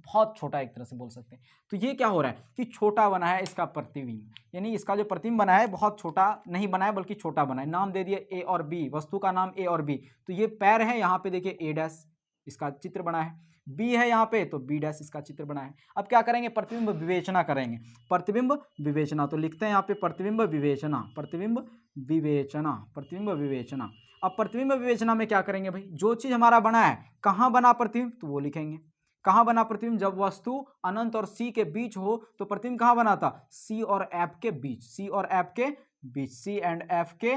बहुत छोटा एक तरह से बोल सकते हैं। तो ये क्या हो रहा है कि छोटा बना है इसका प्रतिबिंब, यानी इसका जो प्रतिबिंब बना है बहुत छोटा नहीं बना है बल्कि छोटा बना है। नाम दे दिए ए और बी, वस्तु का नाम ए और बी। तो ये पैर है, यहाँ पे देखिए ए डैश इसका चित्र बना है, बी है यहाँ पे तो बी डैश इसका चित्र बना है। अब क्या करेंगे, प्रतिबिंब विवेचना करेंगे। प्रतिबिंब विवेचना तो लिखते हैं यहाँ पे प्रतिबिंब विवेचना, प्रतिबिंब विवेचना, प्रतिबिंब विवेचना। अब प्रतिबिंब विवेचना में क्या करेंगे भाई, जो चीज हमारा बना है, कहाँ बना प्रतिबिंब तो वो लिखेंगे। कहाँ बना प्रतिबिंब, जब वस्तु अनंत और सी के बीच हो तो प्रतिबिंब कहाँ बना था, सी और एफ के बीच, सी और एफ के बीच, सी एंड एफ के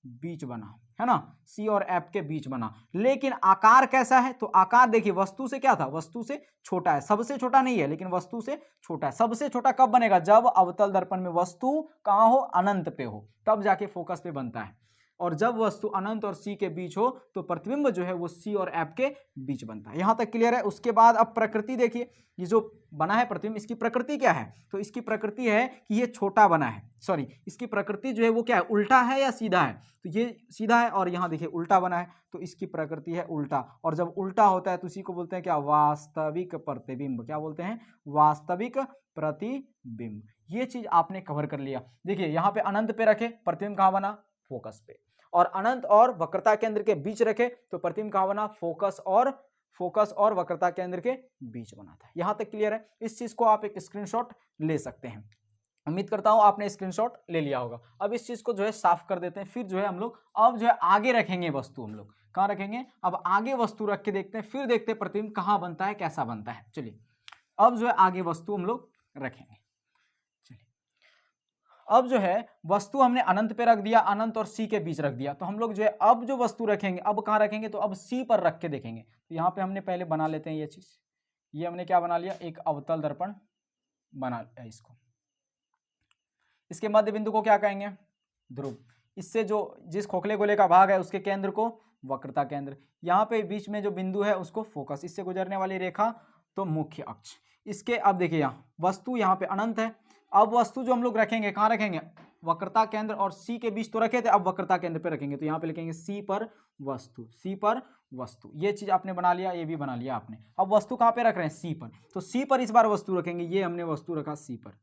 बीच बना है ना, सी और एफ के बीच बना। लेकिन आकार कैसा है, तो आकार देखिए वस्तु से क्या था, वस्तु से छोटा है, सबसे छोटा नहीं है लेकिन वस्तु से छोटा है। सबसे छोटा कब बनेगा, जब अवतल दर्पण में वस्तु कहाँ हो, अनंत पे हो, तब जाके फोकस पे बनता है। और जब वस्तु अनंत और सी के बीच हो तो प्रतिबिंब जो है वो सी और एफ के बीच बनता है। यहां तक क्लियर है। उसके बाद अब प्रकृति देखिए, ये जो बना है प्रतिबिंब, इसकी प्रकृति क्या है, तो इसकी प्रकृति है कि ये छोटा बना है, सॉरी इसकी प्रकृति जो है वो क्या है, उल्टा है या सीधा है, तो ये सीधा है और यहाँ देखिए उल्टा बना है, तो इसकी प्रकृति है उल्टा। और जब उल्टा होता है तो इसी को बोलते हैं क्या, वास्तविक प्रतिबिंब। क्या बोलते हैं, वास्तविक प्रतिबिंब। ये चीज आपने कवर कर लिया। देखिए यहाँ पे अनंत पे रखे, प्रतिबिंब कहाँ बना, फोकस पे, और अनंत और वक्रता केंद्र के बीच रखे तो प्रतिबिंब कहाँ बना, फोकस और वक्रता केंद्र के बीच बना था। यहां तक क्लियर है। इस चीज को आप एक स्क्रीनशॉट ले सकते हैं। उम्मीद करता हूं आपने स्क्रीनशॉट ले लिया होगा। अब इस चीज को जो है साफ कर देते हैं, फिर जो है हम लोग अब जो है आगे रखेंगे वस्तु, हम लोग कहां रखेंगे, अब आगे वस्तु रख के देखते हैं, फिर देखते हैं प्रतिबिंब कहां बनता है, कैसा बनता है। चलिए अब जो है आगे वस्तु हम लोग रखेंगे। अब जो है वस्तु हमने अनंत पे रख दिया, अनंत और सी के बीच रख दिया, तो हम लोग जो है अब जो वस्तु रखेंगे, अब कहाँ रखेंगे, तो अब सी पर रख के देखेंगे। तो यहाँ पे हमने पहले बना लेते हैं ये चीज, ये हमने क्या बना लिया, एक अवतल दर्पण बना लिया इसको। इसके मध्य बिंदु को क्या कहेंगे, ध्रुव। इससे जो जिस खोखले गोले का भाग है उसके केंद्र को वक्रता केंद्र, यहाँ पे बीच में जो बिंदु है उसको फोकस, इससे गुजरने वाली रेखा तो मुख्य अक्ष। इसके अब देखिए यहाँ वस्तु यहाँ पे अनंत है, अब वस्तु जो हम लोग रखेंगे कहाँ रखेंगे, वक्रता केंद्र और सी के बीच तो रखे थे, अब वक्रता केंद्र पे रखेंगे, तो यहाँ पे लिखेंगे सी पर वस्तु, सी पर वस्तु। ये चीज आपने बना लिया, ये भी बना लिया आपने। अब वस्तु कहाँ पे रख रहे हैं, सी पर, तो सी पर इस बार वस्तु रखेंगे, ये हमने वस्तु रखा सी पर।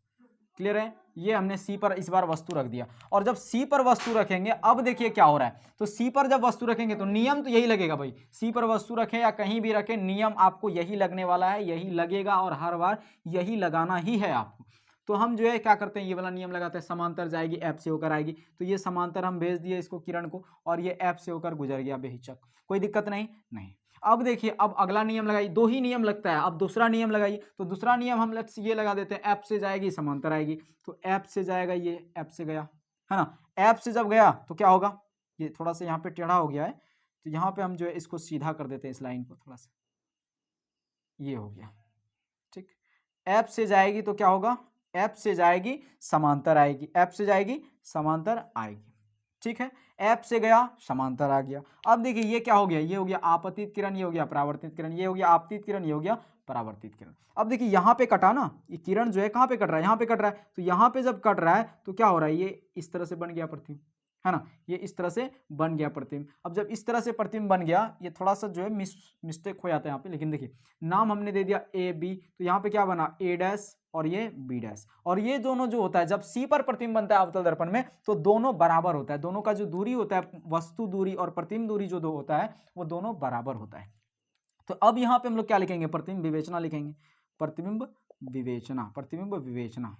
क्लियर है, ये हमने सी पर इस बार वस्तु रख दिया। और जब सी पर वस्तु रखेंगे, अब देखिए क्या हो रहा है, तो सी पर जब वस्तु रखेंगे तो नियम तो यही लगेगा भाई, सी पर वस्तु रखें या कहीं भी रखें, नियम आपको यही लगने वाला है, यही लगेगा और हर बार यही लगाना ही है आपको। तो हम जो है क्या करते हैं, ये वाला नियम लगाते हैं, समांतर जाएगी एफ से होकर आएगी, तो ये समांतर हम भेज दिए इसको किरण को, और ये एफ से होकर गुजर गया बेहिचक, कोई दिक्कत नहीं। अब देखिए अब अगला नियम लगाइए, दो ही नियम लगता है, अब दूसरा नियम लगाइए, तो दूसरा नियम हम ये लगा देते हैं, एफ से जाएगी समांतर आएगी, तो एफ से जाएगा, ये एफ से गया है ना, एफ से जब गया तो क्या होगा, ये थोड़ा सा यहाँ पे टेढ़ा हो गया है, तो यहाँ पे हम जो है इसको सीधा कर देते हैं, इस लाइन को थोड़ा सा, ये हो गया ठीक। एफ से जाएगी तो क्या होगा, एफ से जाएगी समांतर आएगी, एफ से जाएगी समांतर आएगी, ठीक है। एफ से गया समांतर आ गया। अब देखिए ये क्या हो गया, ये हो गया आपतित किरण, ये हो गया परावर्तित किरण, ये हो गया आपतित किरण, ये हो गया परावर्तित किरण। अब देखिए यहाँ पे कटा ना, ये किरण जो है कहाँ पे कट रहा है, यहाँ पे कट रहा है, तो यहाँ पे जब कट रहा है तो क्या हो रहा है, ये इस तरह से बन गया प्रतिबिंब, है ना, ये इस तरह से बन गया प्रतिबिंब। अब जब इस तरह से प्रतिबिंब बन गया, ये थोड़ा सा जो है मिस्टेक हो जाता है यहाँ पे, लेकिन देखिए नाम हमने दे दिया ए बी, तो यहाँ पे क्या बना, ए डैश और ये बी डैश, और ये दोनों जो होता है जब सी पर प्रतिबिंब बनता है अवतल दर्पण में, तो दोनों बराबर होता है, दोनों का जो दूरी होता है, वस्तु दूरी और प्रतिबिंब दूरी जो दो होता है वो दोनों बराबर होता है। तो अब यहाँ पे हम लोग क्या लिखेंगे, प्रतिबिंब विवेचना लिखेंगे, प्रतिबिंब विवेचना, प्रतिबिंब विवेचना।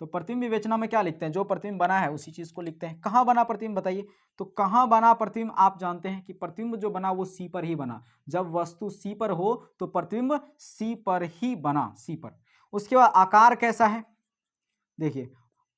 तो प्रतिबिंब विवेचना में क्या लिखते हैं, जो प्रतिबिंब बना है उसी चीज को लिखते हैं। कहाँ बना प्रतिबिंब बताइए, तो कहाँ बना प्रतिबिंब, आप जानते हैं कि प्रतिबिंब जो बना वो सी पर ही बना, जब वस्तु सी पर हो तो प्रतिबिंब सी पर ही बना, सी पर। उसके बाद आकार कैसा है, देखिए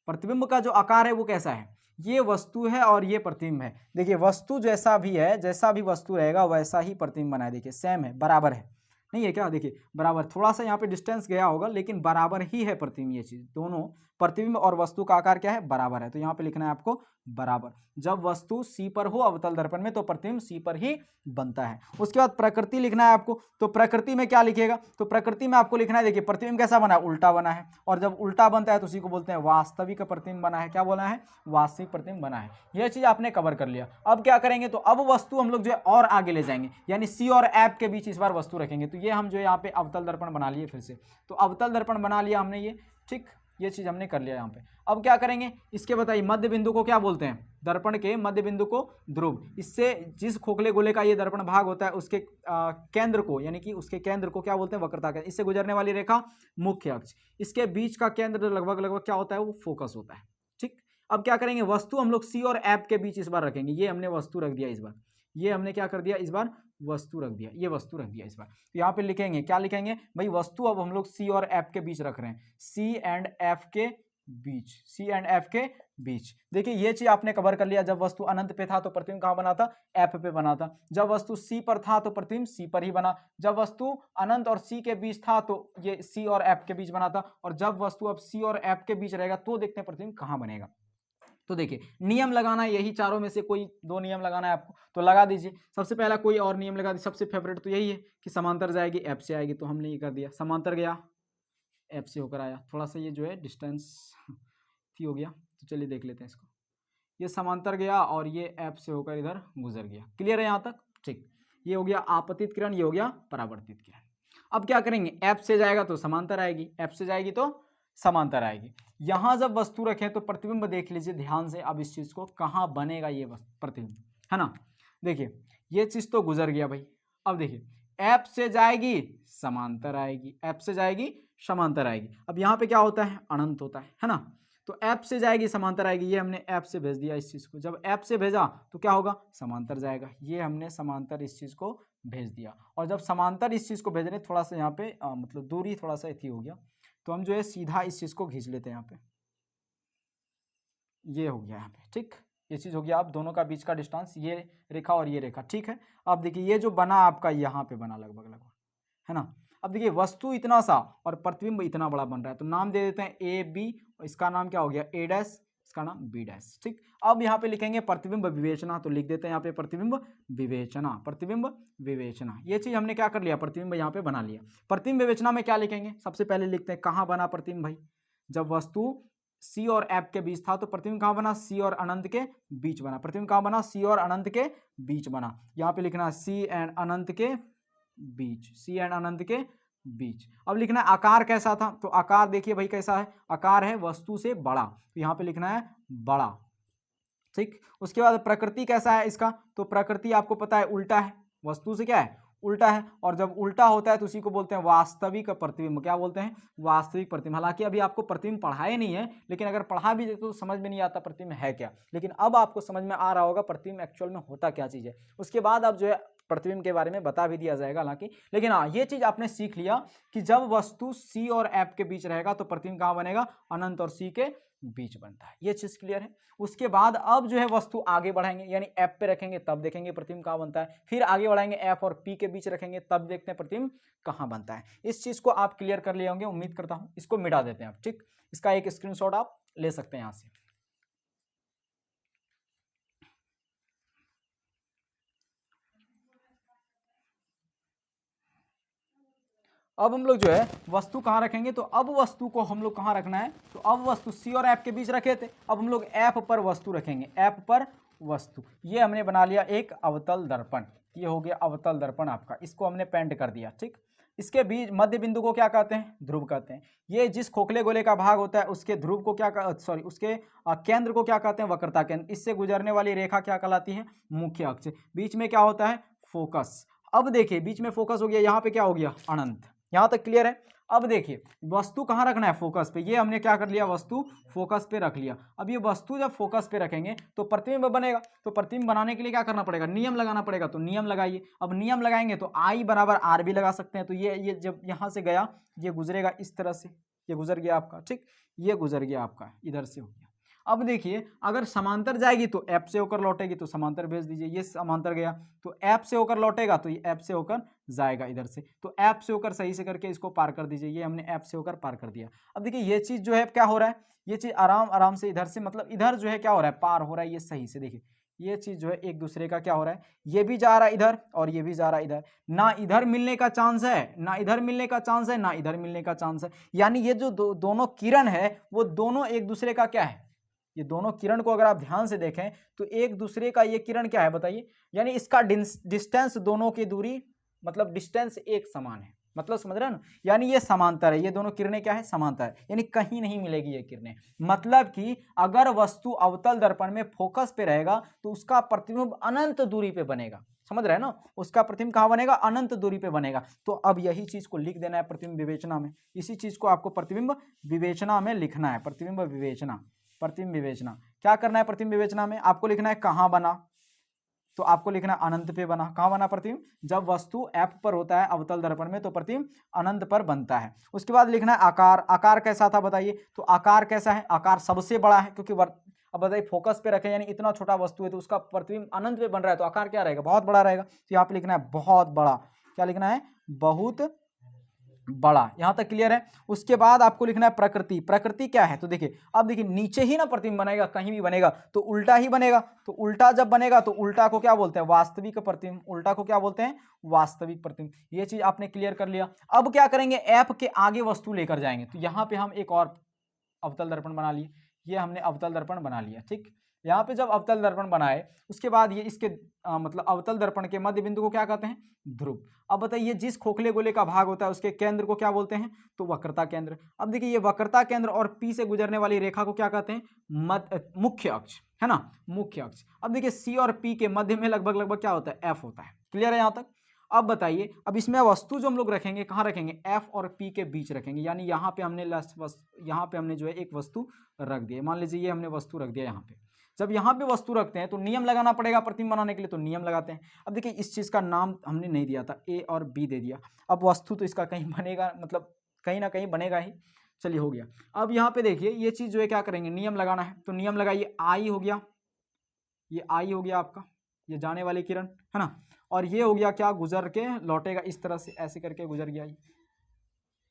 प्रतिबिंब का जो आकार है वो कैसा है, ये वस्तु है और ये प्रतिबिंब है। देखिए वस्तु जैसा भी है, जैसा भी वस्तु रहेगा वैसा ही प्रतिबिंब बना है। देखिए सेम है, बराबर है, नहीं है क्या, देखिए बराबर, थोड़ा सा यहाँ पे डिस्टेंस गया होगा लेकिन बराबर ही है प्रतिबिंब। ये चीज दोनों प्रतिबिंब और वस्तु का आकार क्या है, बराबर है। तो यहाँ पे लिखना है आपको बराबर। जब वस्तु सी पर हो अवतल दर्पण में तो प्रतिबिंब सी पर ही बनता है। उसके बाद प्रकृति लिखना है आपको, तो प्रकृति में क्या लिखेगा, तो प्रकृति में आपको लिखना है, देखिए प्रतिबिंब कैसा बना है, उल्टा बना है, और जब उल्टा बनता है तो उसी को बोलते हैं वास्तविक प्रतिबिंब बना है। क्या बोला है, वास्तविक प्रतिबिंब बना है। यह चीज आपने कवर कर लिया। अब क्या करेंगे, तो अब वस्तु हम लोग जो है और आगे ले जाएंगे, यानी सी और ऐप के बीच इस बार वस्तु रखेंगे। तो ये हम जो है यहाँ पे अवतल दर्पण बना लिए फिर से, तो अवतल दर्पण बना लिया हमने ये, ठीक, ये चीज हमने कर लिया यहाँ पे। अब क्या करेंगे, इसके बताइए मध्य बिंदु को क्या बोलते हैं, दर्पण के मध्य बिंदु को ध्रुव। इससे जिस खोखले गोले का ये दर्पण भाग होता है उसके केंद्र को, यानी कि उसके केंद्र को क्या बोलते हैं, वक्रता केंद्र। इससे गुजरने वाली रेखा मुख्य अक्ष, इसके बीच का केंद्र लगभग लगभग क्या होता है, वो फोकस होता है, ठीक। अब क्या करेंगे, वस्तु हम लोग सी और ऐप के बीच इस बार रखेंगे। ये हमने वस्तु रख दिया इस बार, ये हमने क्या कर दिया इस बार, वस्तु रख दिया, ये वस्तु रख दिया इस बार। तो यहाँ पे लिखेंगे, क्या लिखेंगे भाई, वस्तु अब हम लोग सी और एफ के बीच रख रहे हैं, सी एंड एफ के बीच, सी एंड एफ के बीच। देखिए ये चीज आपने कवर कर लिया। जब वस्तु अनंत पे था तो प्रतिबिंब कहाँ बना था, एफ पे बना था। जब वस्तु सी पर था तो प्रतिबिंब सी पर ही बना। जब वस्तु अनंत और सी के बीच था तो ये सी और एफ के बीच बना था। और जब वस्तु अब सी और एफ के बीच रहेगा तो देखते हैं प्रतिबिंब कहाँ बनेगा। तो देखिए नियम लगाना, यही चारों में से कोई दो नियम लगाना है आपको, तो लगा दीजिए। सबसे पहला कोई और नियम लगा दीजिए, सबसे फेवरेट तो यही है कि समांतर जाएगी एफ से आएगी, तो हमने ये कर दिया, समांतर गया एफ से होकर आया। थोड़ा सा ये जो है डिस्टेंस थी हो गया, तो चलिए देख लेते हैं इसको। ये समांतर गया और ये एफ से होकर इधर गुजर गया। क्लियर है यहाँ तक, ठीक। ये हो गया आपतित किरण, ये हो गया परावर्तित किरण। अब क्या करेंगे, एफ से जाएगा तो समांतर आएगी, एफ से जाएगी तो समांतर आएगी। यहां जब वस्तु रखें तो प्रतिबिंब देख लीजिए ध्यान से। अब इस चीज को कहां बनेगा ये प्रतिबिंब, है ना। देखिए ये चीज तो गुजर गया भाई। अब देखिए एफ से जाएगी समांतर आएगी, एफ से जाएगी समांतर आएगी। अब यहाँ पे क्या होता है, अनंत होता है ना। तो एफ से जाएगी समांतर आएगी, ये हमने एफ से भेज दिया इस चीज को। जब एफ से भेजा तो क्या होगा, समांतर जाएगा, ये हमने समांतर इस चीज को भेज दिया। और जब समांतर इस चीज को भेज रहे, थोड़ा सा यहाँ पे मतलब दूरी थोड़ा सा इथी हो गया, तो हम जो है सीधा इस चीज को खींच लेते हैं यहाँ पे, ये हो गया यहाँ पे, ठीक। ये चीज हो गया। अब दोनों का बीच का डिस्टेंस, ये रेखा और ये रेखा, ठीक है। अब देखिए ये जो बना आपका यहाँ पे बना लगभग लगभग, है ना। अब देखिए वस्तु इतना सा और प्रतिबिंब इतना बड़ा बन रहा है, तो नाम दे देते हैं ए बी, इसका नाम क्या हो गया ए डैश, इसका नाम बी डैश, ठीक। अब यहाँ पे लिखेंगे प्रतिबिंब विवेचना, तो लिख देते हैं यहाँ पे प्रतिबिंब विवेचना, प्रतिबिंब विवेचना। ये चीज हमने क्या कर लिया, प्रतिबिंब यहाँ पे बना लिया। प्रतिबिंब विवेचना में क्या लिखेंगे, सबसे पहले लिखते हैं कहाँ बना प्रतिबिंब भाई, जब वस्तु सी और एफ के बीच था तो प्रतिबिंब कहाँ बना, सी और अनंत के बीच बना। प्रतिबिंब कहाँ बना, सी और अनंत के बीच बना। यहाँ पे लिखना सी एंड अनंत के बीच, सी एंड अनंत के बीच। अब लिखना है आकार कैसा था, तो आकार देखिए भाई कैसा है, आकार है वस्तु से बड़ा, तो यहाँ पे लिखना है बड़ा, ठीक। उसके बाद प्रकृति कैसा है इसका, तो प्रकृति आपको पता है उल्टा है, वस्तु से क्या है, उल्टा है। और जब उल्टा होता है तो उसी को बोलते हैं वास्तविक प्रतिबिंब। क्या बोलते हैं, वास्तविक प्रतिबिंब। हालांकि अभी आपको प्रतिबिंब पढ़ाए नहीं है, लेकिन अगर पढ़ा भी देते तो समझ में नहीं आता प्रतिबिंब है क्या, लेकिन अब आपको समझ में आ रहा होगा प्रतिबिंब एक्चुअल में होता क्या चीज है। उसके बाद अब जो है प्रतिबिंब के बारे में बता भी दिया जाएगा हालांकि, लेकिन हाँ ये चीज आपने सीख लिया कि जब वस्तु सी और एफ के बीच रहेगा तो प्रतिबिंब कहाँ बनेगा, अनंत और सी के बीच बनता है। ये चीज क्लियर है। उसके बाद अब जो है वस्तु आगे बढ़ाएंगे, यानी एफ पे रखेंगे तब देखेंगे प्रतिबिंब कहाँ बनता है। फिर आगे बढ़ाएंगे एफ और पी के बीच रखेंगे तब देखते हैं प्रतिबिंब कहाँ बनता है। इस चीज को आप क्लियर कर लिए होंगे उम्मीद करता हूं। इसको मिटा देते हैं आप, ठीक। इसका एक स्क्रीनशॉट आप ले सकते हैं यहां से। अब हम लोग जो है वस्तु कहाँ रखेंगे, तो अब वस्तु को हम लोग कहाँ रखना है, तो अब वस्तु सी और एफ के बीच रखे थे, अब हम लोग एफ पर वस्तु रखेंगे, एफ पर वस्तु। ये हमने बना लिया एक अवतल दर्पण, ये हो गया अवतल दर्पण आपका, इसको हमने पेंट कर दिया, ठीक। इसके बीच मध्य बिंदु को क्या कहते हैं, ध्रुव कहते हैं। ये जिस खोखले गोले का भाग होता है उसके ध्रुव को क्या सॉरी उसके केंद्र को क्या कहते हैं, वक्रता केंद्र। इससे गुजरने वाली रेखा क्या कहलाती है, मुख्य अक्ष। बीच में क्या होता है, फोकस। अब देखिए बीच में फोकस हो गया, यहाँ पे क्या हो गया, अनंत। यहां तक क्लियर है। अब देखिए वस्तु कहाँ रखना है, फोकस पे। ये हमने क्या कर लिया, वस्तु फोकस पे रख लिया। अब ये वस्तु जब फोकस पे रखेंगे तो प्रतिबिंब बनेगा। तो प्रतिबिंब बनाने के लिए क्या करना पड़ेगा, नियम लगाना पड़ेगा। तो नियम लगाइए। अब नियम लगाएंगे तो आई बराबर आर भी लगा सकते हैं। तो ये जब यहाँ से गया, ये गुजरेगा इस तरह से, ये गुजर गया आपका, ठीक, ये गुजर गया आपका, इधर से हो गया। अब देखिए अगर समांतर जाएगी तो एफ से होकर लौटेगी, तो समांतर भेज दीजिए। ये समांतर गया तो एफ से होकर लौटेगा, तो ये एफ से होकर जाएगा इधर से। तो एफ से होकर सही से करके इसको पार कर दीजिए। ये हमने एफ से होकर पार कर दिया। अब देखिए ये चीज जो है क्या हो रहा है, ये चीज आराम आराम से इधर से, मतलब इधर जो है क्या हो रहा है, पार हो रहा है ये सही से। देखिए ये चीज जो है एक दूसरे का क्या हो रहा है, ये भी जा रहा है इधर और ये भी जा रहा है इधर। ना इधर मिलने का चांस है, ना इधर मिलने का चांस है, ना इधर मिलने का चांस है। यानी ये जो दोनों किरण है वो दोनों एक दूसरे का क्या है, ये दोनों किरण को अगर आप ध्यान से देखें तो एक दूसरे का ये किरण क्या है बताइए, यानी इसका डिस्टेंस, दोनों की दूरी, मतलब डिस्टेंस एक समान है। मतलब समझ रहे हैं ना, यानी ये समांतर है, ये दोनों किरणें क्या है, समांतर है, यानी कहीं नहीं मिलेगी ये किरणें। मतलब कि अगर वस्तु अवतल दर्पण में फोकस पे रहेगा तो उसका प्रतिबिंब अनंत दूरी पे बनेगा। समझ रहे हैं ना, उसका प्रतिबिंब कहाँ बनेगा, अनंत दूरी पे बनेगा। तो अब यही चीज को लिख देना है प्रतिबिंब विवेचना में। इसी चीज को आपको प्रतिबिंब विवेचना में लिखना है। प्रतिबिंब विवेचना, प्रतिबिंब विवेचना क्या करना है, प्रतिबिंब विवेचना में आपको लिखना है कहाँ बना, तो आपको लिखना है अनंत पे बना। कहाँ बना प्रतिबिंब, जब वस्तु एफ पर होता है अवतल दर्पण में तो प्रतिबिंब अनंत पर बनता है। उसके बाद लिखना है आकार। आकार कैसा था बताइए, तो आकार कैसा है, आकार सबसे बड़ा है, क्योंकि अब बताइए फोकस पे रखे यानी इतना छोटा वस्तु है तो उसका प्रतिबिंब अनंत पे बन रहा है, तो आकार क्या रहेगा, बहुत बड़ा रहेगा। तो यहाँ पे लिखना है बहुत बड़ा। क्या लिखना है, बहुत बड़ा। यहां तक क्लियर है। उसके बाद आपको लिखना है प्रकृति। प्रकृति क्या है, तो देखिए अब देखिए नीचे ही ना प्रतिबिंब बनेगा, कहीं भी बनेगा तो उल्टा ही बनेगा। तो उल्टा जब बनेगा तो उल्टा को क्या बोलते हैं, वास्तविक प्रतिबिंब। उल्टा को क्या बोलते हैं, वास्तविक प्रतिबिंब। ये चीज आपने क्लियर कर लिया। अब क्या करेंगे, एफ के आगे वस्तु लेकर जाएंगे। तो यहाँ पे हम एक और अवतल दर्पण बना लिए। ये हमने अवतल दर्पण बना लिया, ठीक। यहाँ पे जब अवतल दर्पण बनाए उसके बाद ये इसके मतलब अवतल दर्पण के मध्य बिंदु को क्या कहते हैं, ध्रुव। अब बताइए जिस खोखले गोले का भाग होता है उसके केंद्र को क्या बोलते हैं, तो वक्रता केंद्र। अब देखिए ये वक्रता केंद्र और पी से गुजरने वाली रेखा को क्या कहते हैं, मुख्य अक्ष, है ना, मुख्य अक्ष। अब देखिए सी और पी के मध्य में लगभग लगभग क्या होता है, एफ होता है। क्लियर है यहाँ तक। अब बताइए, अब इसमें वस्तु जो हम लोग रखेंगे कहाँ रखेंगे, एफ और पी के बीच रखेंगे। यानी यहाँ पे हमने यहाँ पे हमने जो है एक वस्तु रख दिया। मान लीजिए ये हमने वस्तु रख दिया यहाँ पे। जब यहाँ पे वस्तु रखते हैं तो नियम लगाना पड़ेगा प्रतिबिंब बनाने के लिए, तो नियम लगाते हैं। अब देखिए इस चीज का नाम हमने नहीं दिया था, ए और बी दे दिया। अब वस्तु तो इसका कहीं बनेगा, मतलब कहीं ना कहीं बनेगा ही। चलिए हो गया। अब यहाँ पे देखिए ये चीज जो है क्या करेंगे, नियम लगाना है। तो नियम लगाइए, आई हो गया, ये आई हो गया आपका, ये जाने वाली किरण है ना, और ये हो गया क्या, गुजर के लौटेगा इस तरह से, ऐसे करके गुजर गया,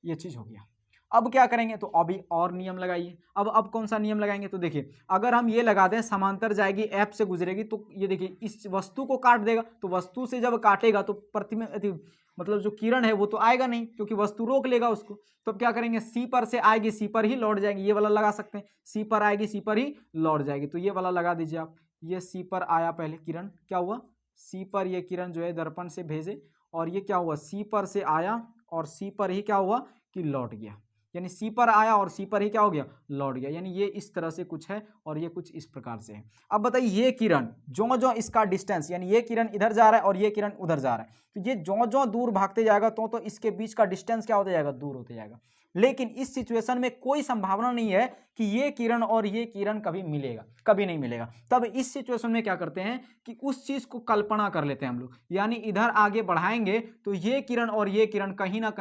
ये चीज हो गया। अब क्या करेंगे, तो अभी और नियम लगाइए। अब कौन सा नियम लगाएंगे, तो देखिए अगर हम ये लगा दें समांतर जाएगी एफ से गुजरेगी, तो ये देखिए इस वस्तु को काट देगा। तो वस्तु से जब काटेगा तो प्रतिबिंब मतलब जो किरण है वो तो आएगा नहीं, क्योंकि वस्तु रोक लेगा उसको। तो अब क्या करेंगे, सी पर से आएगी, सी पर ही लौट जाएगी। ये वाला लगा सकते हैं, सी पर आएगी, सी पर ही लौट जाएगी। तो ये वाला लगा दीजिए आप। ये सी पर आया पहले किरण, क्या हुआ, सी पर ये किरण जो है दर्पण से भेजे, और ये क्या हुआ, सी पर से आया और सी पर ही क्या हुआ कि लौट गया। यानी सी पर आया और सी पर ही क्या हो गया, लौट गया। यानी ये इस तरह से कुछ है और ये कुछ इस प्रकार से है। अब बताइए ये किरण जो जो इसका डिस्टेंस, यानी ये किरण इधर जा रहा है और ये किरण उधर जा रहा है, तो ये जो दूर भागते जाएगा तो इसके बीच का डिस्टेंस क्या होता जाएगा, दूर होते जाएगा। लेकिन इस सिचुएशन में कोई संभावना नहीं है कि ये किरण और ये किरण कभी मिलेगा, कभी नहीं मिलेगा। तब इस सिचुएशन में क्या करते हैं कि उस चीज को कल्पना कर लेते हैं हम लोग, यानी इधर आगे बढ़ाएंगे तो ये किरण और ये किरण कहीं ना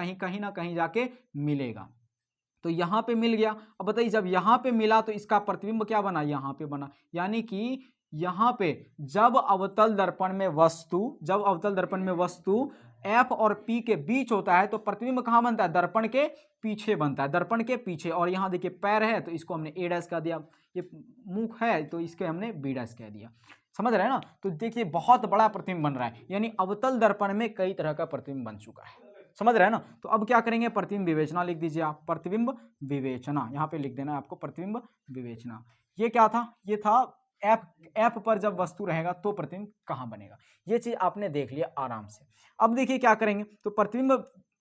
कहीं जाके मिलेगा। तो यहां पे मिल गया। अब बताइए जब यहां पे मिला तो इसका प्रतिबिंब क्या बना, यहां पे बना। यानी कि यहां पे जब अवतल दर्पण में वस्तु एफ और पी के बीच होता है तो प्रतिबिंब कहां बनता है, दर्पण के पीछे बनता है, दर्पण के पीछे। और यहां देखिए पैर है तो इसको हमने ए डैश कह दिया, ये मुख है तो इसके हमने बी डैश कह दिया। समझ रहे हैं ना। तो देखिए बहुत बड़ा प्रतिबिंब बन रहा है, यानी अवतल दर्पण में कई तरह का प्रतिबिंब बन चुका है। समझ रहे हैं ना। तो अब क्या करेंगे, प्रतिबिंब विवेचना लिख दीजिए आप। प्रतिबिंब विवेचना यहाँ पे लिख देना है आपको, प्रतिबिंब विवेचना। ये क्या था, ये था एफ पर जब वस्तु रहेगा तो प्रतिबिंब कहाँ बनेगा। ये चीज आपने देख लिया आराम से। अब देखिए क्या करेंगे, तो प्रतिबिंब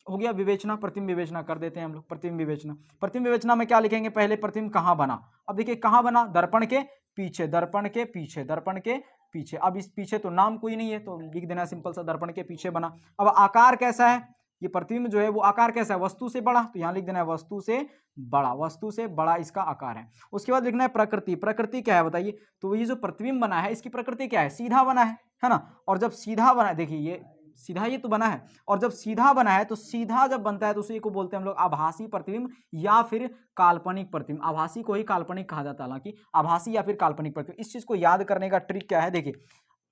हो गया विवेचना, प्रतिबिंब विवेचना कर देते हैं हम लोग। प्रतिबिंब विवेचना में क्या लिखेंगे, पहले प्रतिबिंब कहाँ बना। अब देखिए कहाँ बना, दर्पण के पीछे, दर्पण के पीछे। अब इस पीछे तो नाम कोई नहीं है तो लिख देना सिंपल सा, दर्पण के पीछे बना। अब आकार कैसा है, ये प्रतिबिंब जो है वो आकार कैसा है, वस्तु से बड़ा, तो यहाँ लिख देना है वस्तु से बड़ा, वस्तु से बड़ा इसका आकार है। उसके बाद लिखना है प्रकृति, प्रकृति क्या है बताइए, तो ये जो प्रतिबिंब बना है इसकी प्रकृति क्या है, सीधा बना है ना। और जब सीधा बना है, देखिए ये सीधा ये तो बना है, और जब सीधा बना है तो सीधा जब बनता है तो उसी को बोलते हैं हम लोग आभासी प्रतिबिंब या फिर काल्पनिक प्रतिबिंब। आभासी को ही काल्पनिक कहा जाता है, हालांकि आभासी या फिर काल्पनिक प्रतिबिंब। इस चीज को याद करने का ट्रिक क्या है, देखिए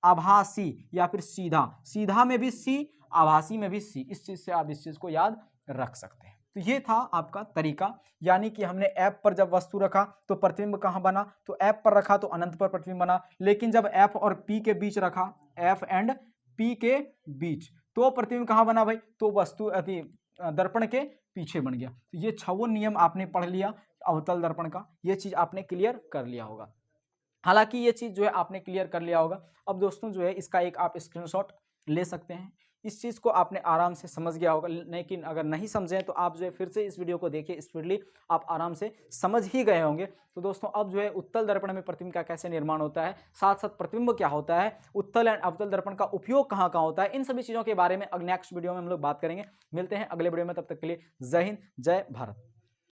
आभासी या फिर सीधा, सीधा में भी सी, आभासी में भी सी, इस चीज से आप इस चीज को याद रख सकते हैं। तो ये था आपका तरीका, यानी कि हमने एफ पर जब वस्तु रखा तो प्रतिबिंब कहाँ बना, तो एफ पर रखा तो अनंत पर प्रतिबिंब बना, लेकिन जब एफ और पी के बीच रखा, एफ एंड पी के बीच, तो प्रतिबिंब कहाँ बना भाई, तो वस्तु अति दर्पण के पीछे बन गया। तो ये 6 नियम आपने पढ़ लिया अवतल दर्पण का, ये चीज आपने क्लियर कर लिया होगा। हालांकि ये चीज जो है आपने क्लियर कर लिया होगा। अब दोस्तों जो है इसका एक आप स्क्रीनशॉट ले सकते हैं, इस चीज को आपने आराम से समझ गया होगा, लेकिन अगर नहीं समझे तो आप जो है फिर से इस वीडियो को देखिए, स्पीडली आप आराम से समझ ही गए होंगे। तो दोस्तों अब जो है उत्तल दर्पण में प्रतिबिंब का कैसे निर्माण होता है, साथ साथ प्रतिबिंब क्या होता है, उत्तल एंड अवतल दर्पण का उपयोग कहाँ कहाँ होता है, इन सभी चीजों के बारे में नेक्स्ट वीडियो में हम लोग बात करेंगे। मिलते हैं अगले वीडियो में, तब तक के लिए जय हिंद, जय भारत।